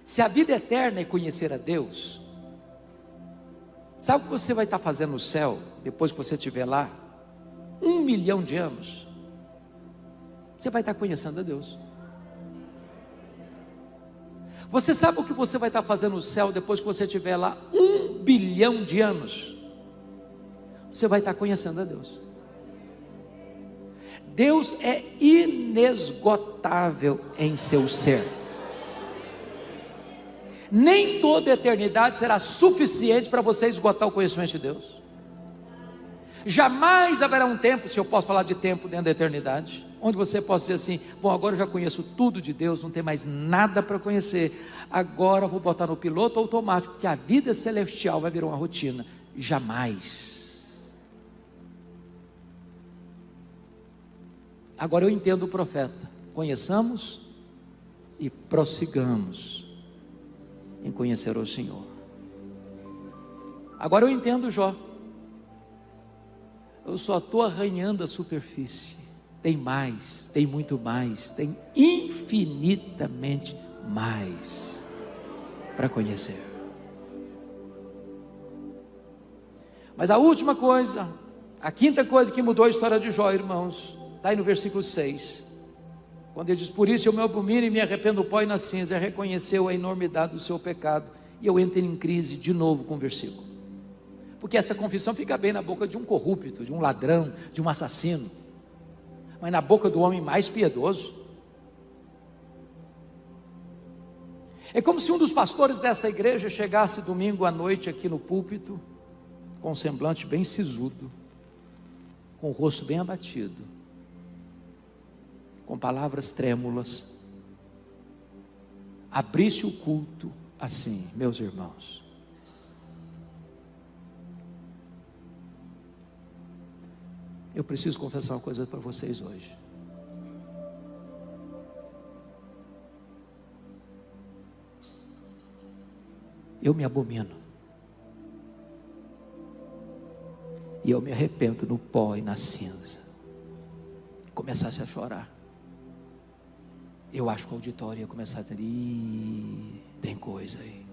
Se a vida eterna é conhecer a Deus, sabe o que você vai estar fazendo no céu, depois que você estiver lá, 1 milhão de anos? você vai estar conhecendo a Deus. Você sabe o que você vai estar fazendo no céu depois que você estiver lá 1 bilhão de anos? Você vai estar conhecendo a Deus. Deus é inesgotável em seu ser. Nem toda eternidade será suficiente para você esgotar o conhecimento de Deus. Jamais haverá um tempo, se eu posso falar de tempo dentro da eternidade, onde você possa dizer assim: bom, agora eu já conheço tudo de Deus, não tem mais nada para conhecer, agora eu vou botar no piloto automático, que a vida celestial vai virar uma rotina. Jamais. Agora eu entendo o profeta: conheçamos e prossigamos em conhecer o Senhor. Agora eu entendo Jó. Eu só estou arranhando a superfície. Tem mais, tem muito mais, tem infinitamente mais para conhecer. Mas a última coisa, a quinta coisa que mudou a história de Jó, irmãos, está aí no versículo 6, quando ele diz: por isso eu me abomino e me arrependo do pó e na cinza. Reconheceu a enormidade do seu pecado. E eu entro em crise de novo com o versículo, porque esta confissão fica bem na boca de um corrupto, de um ladrão, de um assassino, mas na boca do homem mais piedoso. É como se um dos pastores dessa igreja chegasse domingo à noite aqui no púlpito, com um semblante bem sisudo, com o rosto bem abatido, com palavras trêmulas, abrisse o culto assim: meus irmãos, eu preciso confessar uma coisa para vocês hoje. Eu me abomino, e eu me arrependo no pó e na cinza. Começasse a chorar. Eu acho que o auditório ia começar a dizer: ih, tem coisa aí.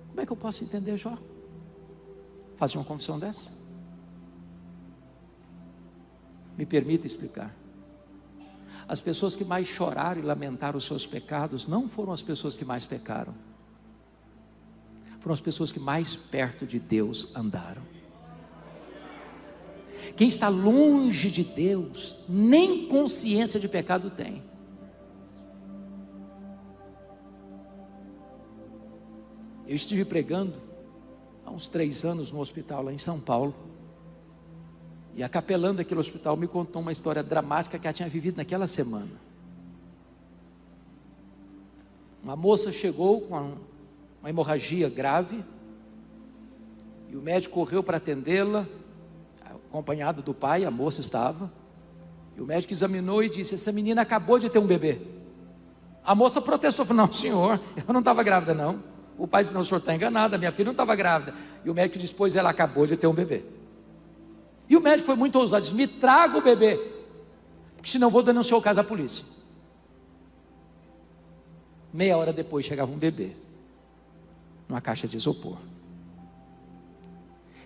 Como é que eu posso entender Jó? Fazer uma confissão dessa? Me permita explicar. As pessoas que mais choraram e lamentaram os seus pecados não foram as pessoas que mais pecaram, foram as pessoas que mais perto de Deus andaram. Quem está longe de Deus, nem consciência de pecado tem. Eu estive pregando há uns 3 anos no hospital lá em São Paulo, e a capelã daquele hospital me contou uma história dramática que ela tinha vivido naquela semana. Uma moça chegou com uma hemorragia grave, e o médico correu para atendê-la, acompanhado do pai. A moça estava, e o médico examinou e disse: essa menina acabou de ter um bebê. A moça protestou, falou: não, senhor, eu não estava grávida não. O pai disse: não, o senhor está enganado, a minha filha não estava grávida. E o médico disse: pois ela acabou de ter um bebê. E o médico foi muito ousado, disse: me traga o bebê, porque senão eu vou denunciar o caso à polícia. Meia hora depois chegava um bebê, numa caixa de isopor,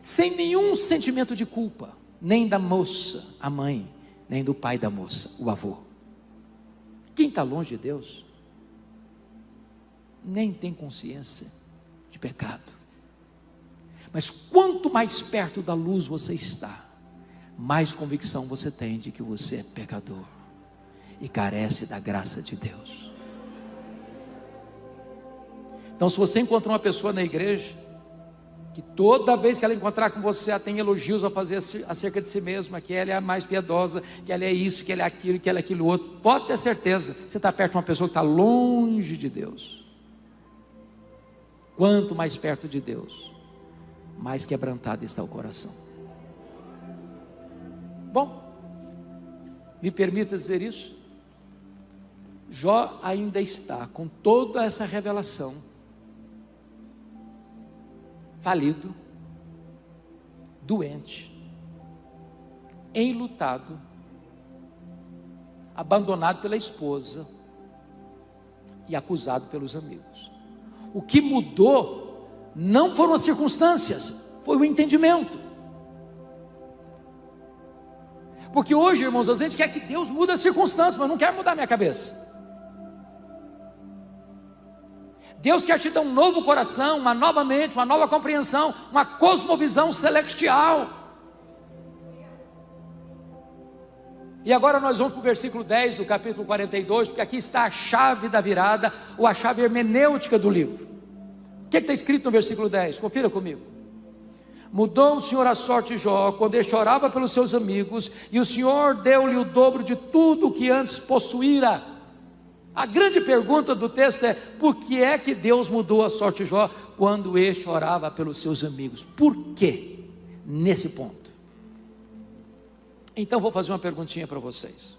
sem nenhum sentimento de culpa, nem da moça, a mãe, nem do pai da moça, o avô. Quem está longe de Deus nem tem consciência de pecado. Mas quanto mais perto da luz você está, mais convicção você tem de que você é pecador e carece da graça de Deus. Então, se você encontra uma pessoa na igreja que toda vez que ela encontrar com você, ela tem elogios a fazer acerca de si mesma, que ela é a mais piedosa, que ela é isso, que ela é aquilo, que ela é aquilo outro, pode ter certeza, você está perto de uma pessoa que está longe de Deus. Quanto mais perto de Deus, mais quebrantado está o coração. Bom, me permita dizer isso. Jó ainda está com toda essa revelação, falido, doente, enlutado, abandonado pela esposa e acusado pelos amigos. O que mudou não foram as circunstâncias, foi o entendimento. Porque hoje, irmãos, a gente quer que Deus mude as circunstâncias, mas não quer mudar a minha cabeça. Deus quer te dar um novo coração, uma nova mente, uma nova compreensão, uma cosmovisão celestial. E agora nós vamos para o versículo 10 do capítulo 42, porque aqui está a chave da virada, ou a chave hermenêutica do livro. O que está escrito no versículo 10? Confira comigo. Mudou o Senhor a sorte de Jó, quando ele chorava pelos seus amigos, e o Senhor deu-lhe o dobro de tudo o que antes possuíra. A grande pergunta do texto é: por que é que Deus mudou a sorte de Jó quando ele chorava pelos seus amigos? Por quê? Nesse ponto. Então vou fazer uma perguntinha para vocês.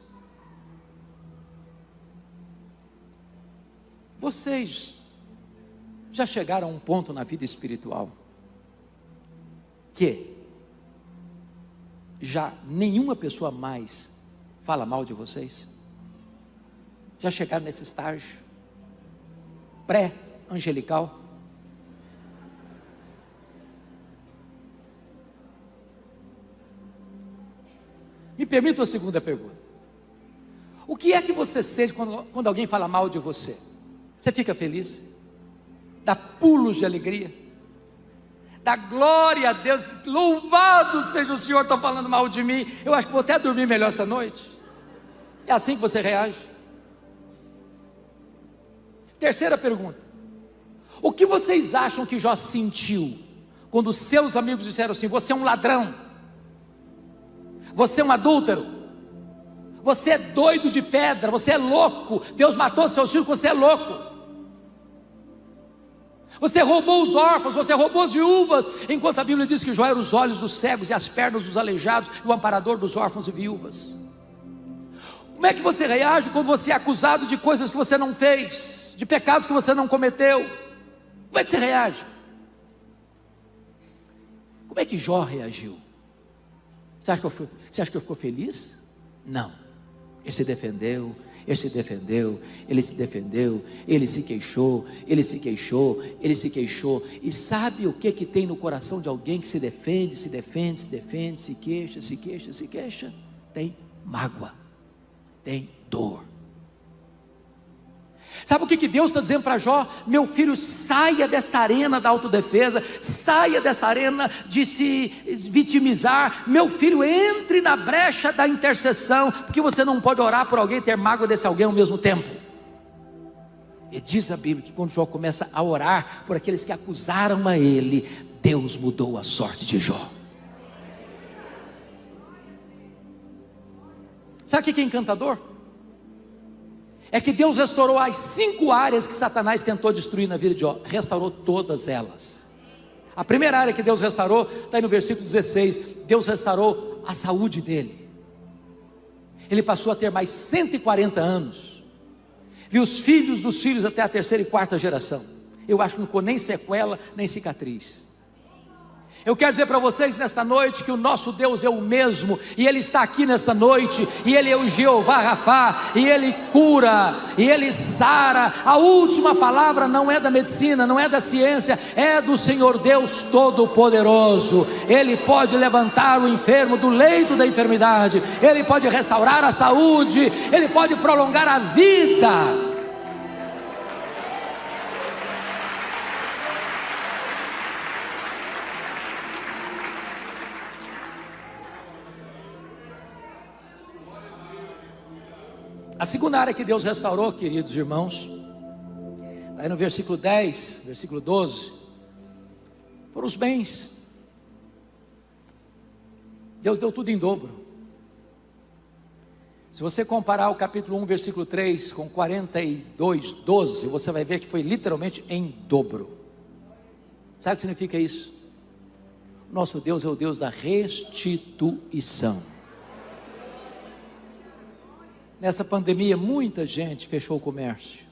Vocês já chegaram a um ponto na vida espiritual que já nenhuma pessoa mais fala mal de vocês? Já chegaram nesse estágio pré-angelical? Me permita uma segunda pergunta. O que é que você sente quando alguém fala mal de você? Você fica feliz? Dá pulos de alegria? Dá glória a Deus? Louvado seja o Senhor, está falando mal de mim. Eu acho que vou até dormir melhor essa noite. É assim que você reage? Terceira pergunta: o que vocês acham que Jó sentiu quando os seus amigos disseram assim: você é um ladrão, você é um adúltero, você é doido de pedra, você é louco, Deus matou seus filhos, você é louco, você roubou os órfãos, você roubou as viúvas, enquanto a Bíblia diz que Jó era os olhos dos cegos e as pernas dos aleijados e o amparador dos órfãos e viúvas? Como é que você reage quando você é acusado de coisas que você não fez, de pecados que você não cometeu? Como é que você reage? Como é que Jó reagiu? Você acha que ficou feliz? Não. Ele se defendeu, ele se defendeu, ele se defendeu, ele se queixou, ele se queixou, ele se queixou. E sabe o que tem no coração de alguém que se defende, se defende, se defende, se queixa, se queixa, se queixa? Tem mágoa, tem dor. Sabe o que Deus está dizendo para Jó? Meu filho, saia desta arena da autodefesa, saia desta arena de se vitimizar. Meu filho, entre na brecha da intercessão, porque você não pode orar por alguém e ter mágoa desse alguém ao mesmo tempo. E diz a Bíblia que quando Jó começa a orar por aqueles que acusaram a ele, Deus mudou a sorte de Jó. Sabe o que é encantador? É que Deus restaurou as 5 áreas que Satanás tentou destruir na vida de Jó. Restaurou todas elas. A primeira área que Deus restaurou está aí no versículo 16. Deus restaurou a saúde dele. Ele passou a ter mais 140 anos. Viu os filhos dos filhos até a 3ª e 4ª geração. Eu acho que não ficou nem sequela, nem cicatriz. Eu quero dizer para vocês nesta noite que o nosso Deus é o mesmo, e Ele está aqui nesta noite, e Ele é o Jeová Rafá, e Ele cura, e Ele sara. A última palavra não é da medicina, não é da ciência, é do Senhor Deus Todo-Poderoso. Ele pode levantar o enfermo do leito da enfermidade, Ele pode restaurar a saúde, Ele pode prolongar a vida. A segunda área que Deus restaurou, queridos irmãos, aí no versículo 10, versículo 12, foram os bens. Deus deu tudo em dobro. Se você comparar o capítulo 1, versículo 3 com 42, 12, você vai ver que foi literalmente em dobro. Sabe o que significa isso? Nosso Deus é o Deus da restituição. Nessa pandemia, muita gente fechou o comércio,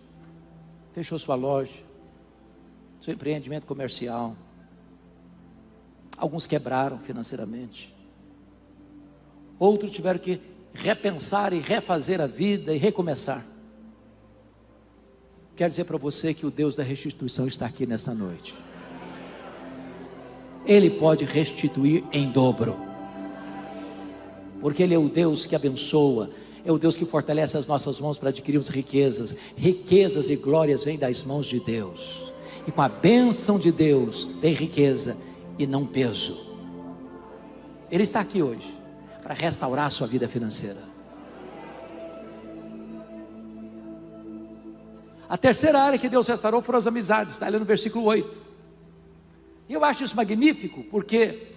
fechou sua loja, seu empreendimento comercial. Alguns quebraram financeiramente, outros tiveram que repensar e refazer a vida e recomeçar. Quero dizer para você que o Deus da restituição está aqui nessa noite. Ele pode restituir em dobro. porque Ele é o Deus que abençoa, é o Deus que fortalece as nossas mãos para adquirirmos riquezas. Riquezas e glórias vêm das mãos de Deus, e com a bênção de Deus vem riqueza e não peso. Ele está aqui hoje para restaurar a sua vida financeira. A terceira área que Deus restaurou foram as amizades, está ali no versículo 8. E eu acho isso magnífico, porque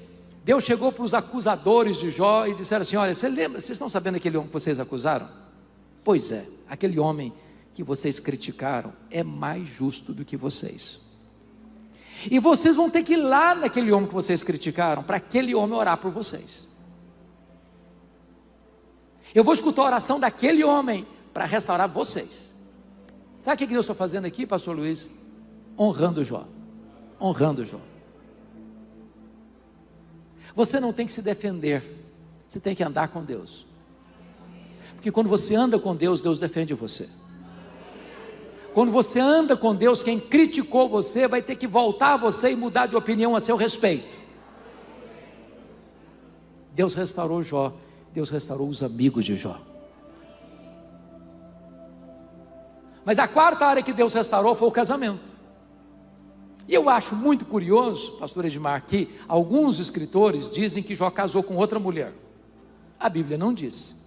Deus chegou para os acusadores de Jó e disseram assim: olha, vocês estão sabendo aquele homem que vocês acusaram? Pois é, aquele homem que vocês criticaram é mais justo do que vocês. E vocês vão ter que ir lá naquele homem que vocês criticaram, para aquele homem orar por vocês. Eu vou escutar a oração daquele homem para restaurar vocês. Sabe o que Deus está fazendo aqui, pastor Luiz? Honrando Jó. Honrando Jó. Você não tem que se defender, você tem que andar com Deus. Porque quando você anda com Deus, Deus defende você. Quando você anda com Deus, quem criticou você vai ter que voltar a você e mudar de opinião a seu respeito. Deus restaurou Jó, Deus restaurou os amigos de Jó. Mas a quarta área que Deus restaurou foi o casamento. E eu acho muito curioso, pastor Edmar, que alguns escritores dizem que Jó casou com outra mulher. A Bíblia não diz.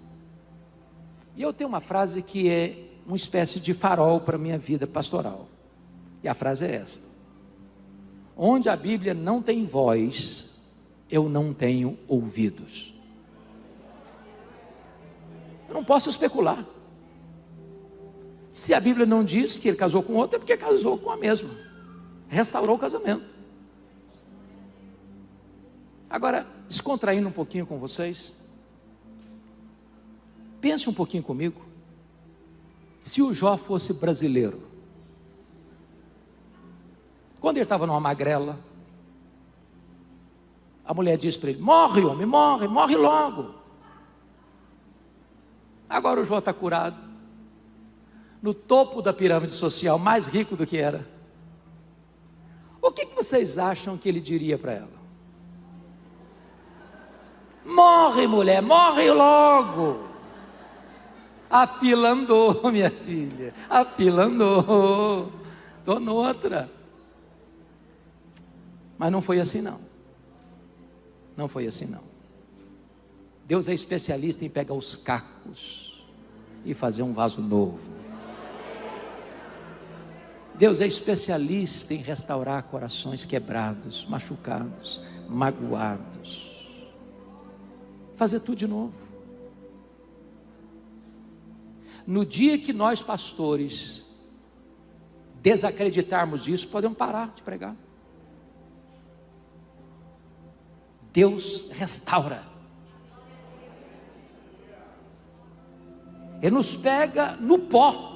E eu tenho uma frase que é uma espécie de farol para a minha vida pastoral. E a frase é esta: onde a Bíblia não tem voz, eu não tenho ouvidos. Eu não posso especular. Se a Bíblia não diz que ele casou com outra, é porque casou com a mesma. Restaurou o casamento. Agora, descontraindo um pouquinho com vocês, pense um pouquinho comigo. Se o Jó fosse brasileiro, quando ele estava numa magrela, a mulher disse para ele: morre homem, morre, morre logo. Agora o Jó está curado, no topo da pirâmide social, mais rico do que era. O que vocês acham que ele diria para ela? Morre mulher, morre logo. A fila andou, minha filha, a fila andou, estou noutra. Mas não foi assim não. Não foi assim não. Deus é especialista em pegar os cacos e fazer um vaso novo. Deus é especialista em restaurar corações quebrados, machucados, magoados, fazer tudo de novo. No dia que nós pastores desacreditarmos disso, podemos parar de pregar. Deus restaura. Ele nos pega no pó.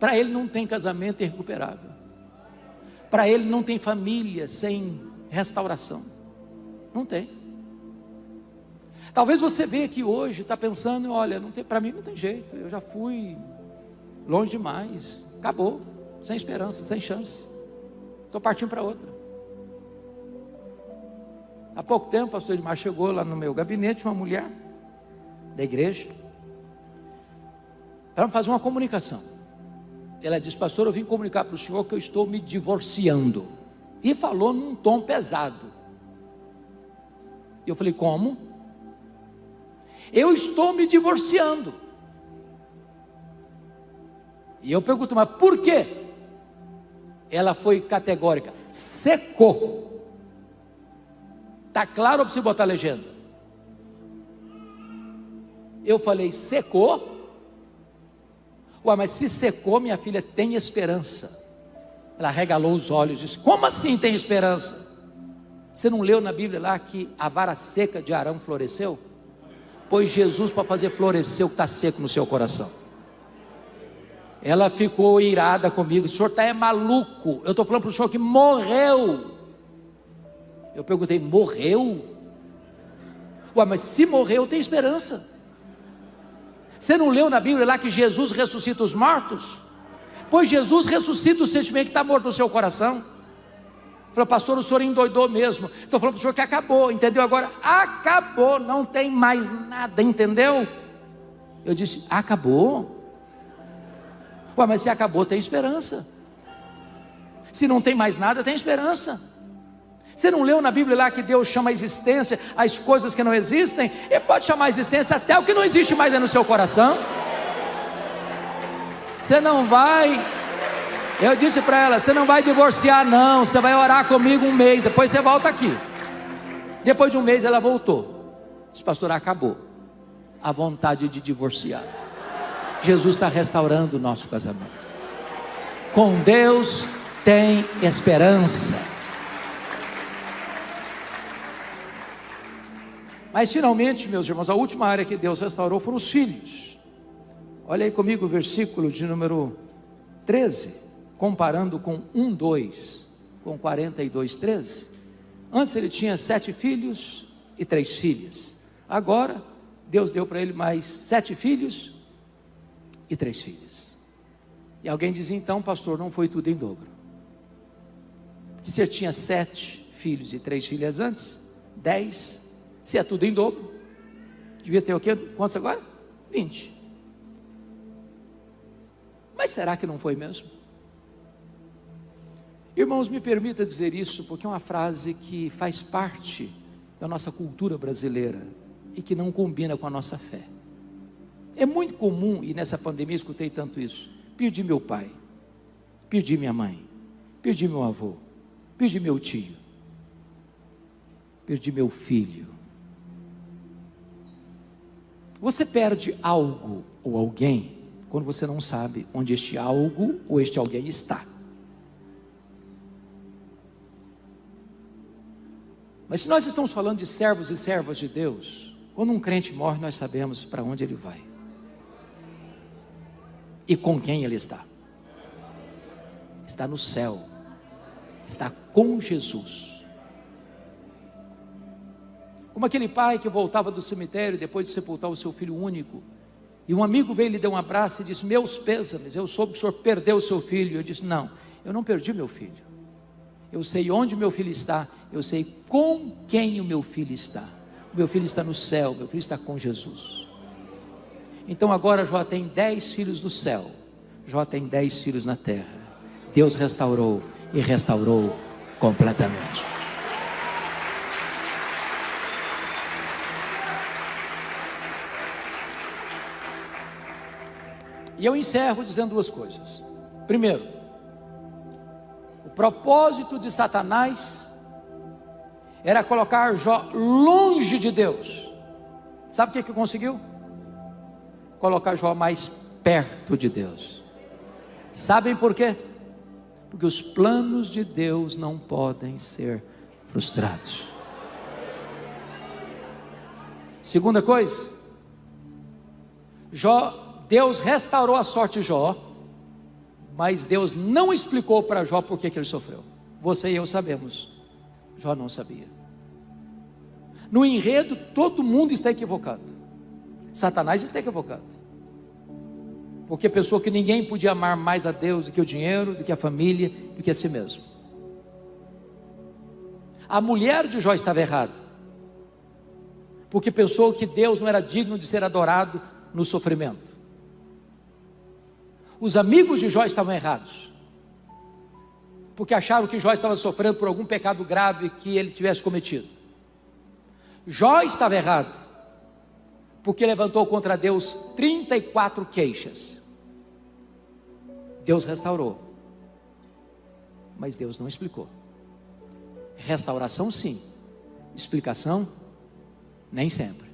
Para ele não tem casamento irrecuperável. Para ele não tem família sem restauração. Não tem. Talvez você venha aqui hoje, está pensando: olha, para mim não tem jeito, eu já fui longe demais, acabou, sem esperança, sem chance, estou partindo para outra. Há pouco tempo, o pastor Edmar chegou lá no meu gabinete, uma mulher da igreja, para fazer uma comunicação. Ela disse: pastor, eu vim comunicar para o senhor que eu estou me divorciando. E falou num tom pesado. Eu falei: como? Eu estou me divorciando. E eu pergunto: mas por quê? Ela foi categórica: secou. Está claro ou precisa botar a legenda? Eu falei: secou? Ué, mas se secou, minha filha, tem esperança. Ela regalou os olhos e disse: como assim tem esperança? Você não leu na Bíblia lá que a vara seca de Arão floresceu? Pois Jesus para fazer florescer o que está seco no seu coração. Ela ficou irada comigo: o senhor está maluco, eu estou falando para o senhor que morreu. Eu perguntei: morreu? Ué, mas se morreu tem esperança. Você não leu na Bíblia lá que Jesus ressuscita os mortos? Pois Jesus ressuscita o sentimento que está morto no seu coração. Falou: pastor, o senhor endoidou mesmo. Estou falando para o senhor que acabou, entendeu? Agora acabou, não tem mais nada, entendeu? Eu disse: acabou? Ué, mas se acabou, tem esperança. Se não tem mais nada, tem esperança. Você não leu na Bíblia lá que Deus chama a existência as coisas que não existem? Ele pode chamar a existência até o que não existe mais é no seu coração. Você não vai... Eu disse para ela: você não vai divorciar não, você vai orar comigo um mês, depois você volta aqui. Depois de um mês ela voltou. Disse: pastor, acabou a vontade de divorciar. Jesus está restaurando o nosso casamento. Com Deus tem esperança. Mas finalmente, meus irmãos, a última área que Deus restaurou foram os filhos. Olha aí comigo o versículo de número 13. Comparando com 1:2, com 42:13. Antes ele tinha 7 filhos e 3 filhas. Agora, Deus deu para ele mais 7 filhos e 3 filhas. E alguém dizia: então, pastor, não foi tudo em dobro. Porque se ele tinha 7 filhos e 3 filhas antes, 10, se é tudo em dobro, devia ter o quê? Quantos agora? 20. Mas será que não foi mesmo? Irmãos, me permita dizer isso, porque é uma frase que faz parte da nossa cultura brasileira e que não combina com a nossa fé. É muito comum, e nessa pandemia escutei tanto isso: perdi meu pai, perdi minha mãe, perdi meu avô, perdi meu tio, perdi meu filho. Você perde algo ou alguém quando você não sabe onde este algo ou este alguém está. Mas se nós estamos falando de servos e servas de Deus, quando um crente morre, nós sabemos para onde ele vai e com quem ele está. Está no céu, está com Jesus. Como aquele pai que voltava do cemitério depois de sepultar o seu filho único, e um amigo veio e lhe deu um abraço e disse: meus pêsames, eu soube que o senhor perdeu o seu filho. Eu disse: não, eu não perdi meu filho. Eu sei onde o meu filho está, eu sei com quem o meu filho está. O meu filho está no céu, o meu filho está com Jesus. Então agora Jó tem 10 filhos no céu, Jó tem 10 filhos na terra. Deus restaurou e restaurou completamente. E eu encerro dizendo 2 coisas. Primeiro, o propósito de Satanás era colocar Jó longe de Deus. Sabe o que conseguiu? Colocar Jó mais perto de Deus. Sabem por quê? Porque os planos de Deus não podem ser frustrados. Segunda coisa, Deus restaurou a sorte de Jó, mas Deus não explicou para Jó por que ele sofreu. Você e eu sabemos, Jó não sabia. No enredo, todo mundo está equivocado. Satanás está equivocado, porque pensou que ninguém podia amar mais a Deus do que o dinheiro, do que a família, do que a si mesmo. A mulher de Jó estava errada, porque pensou que Deus não era digno de ser adorado no sofrimento. Os amigos de Jó estavam errados, porque acharam que Jó estava sofrendo por algum pecado grave que ele tivesse cometido. Jó estava errado, porque levantou contra Deus 34 queixas. Deus restaurou, mas Deus não explicou. Restauração sim, explicação nem sempre.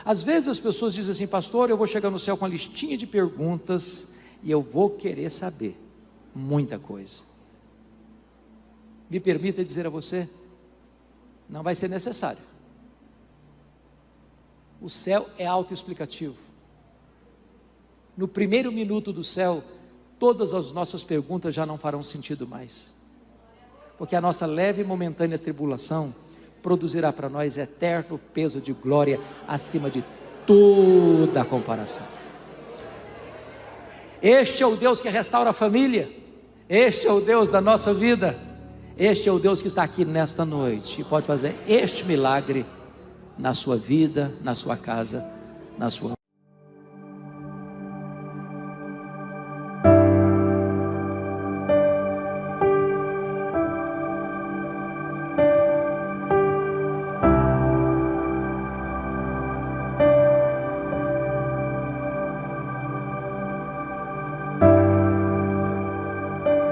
Às vezes as pessoas dizem assim: pastor, eu vou chegar no céu com uma listinha de perguntas e eu vou querer saber muita coisa. Me permita dizer a você, não vai ser necessário. O céu é autoexplicativo. No primeiro minuto do céu, todas as nossas perguntas já não farão sentido mais, porque a nossa leve e momentânea tribulação produzirá para nós eterno peso de glória acima de toda a comparação. Este é o Deus que restaura a família, este é o Deus da nossa vida, Este é o Deus que está aqui nesta noite e pode fazer este milagre na sua vida, na sua casa, na sua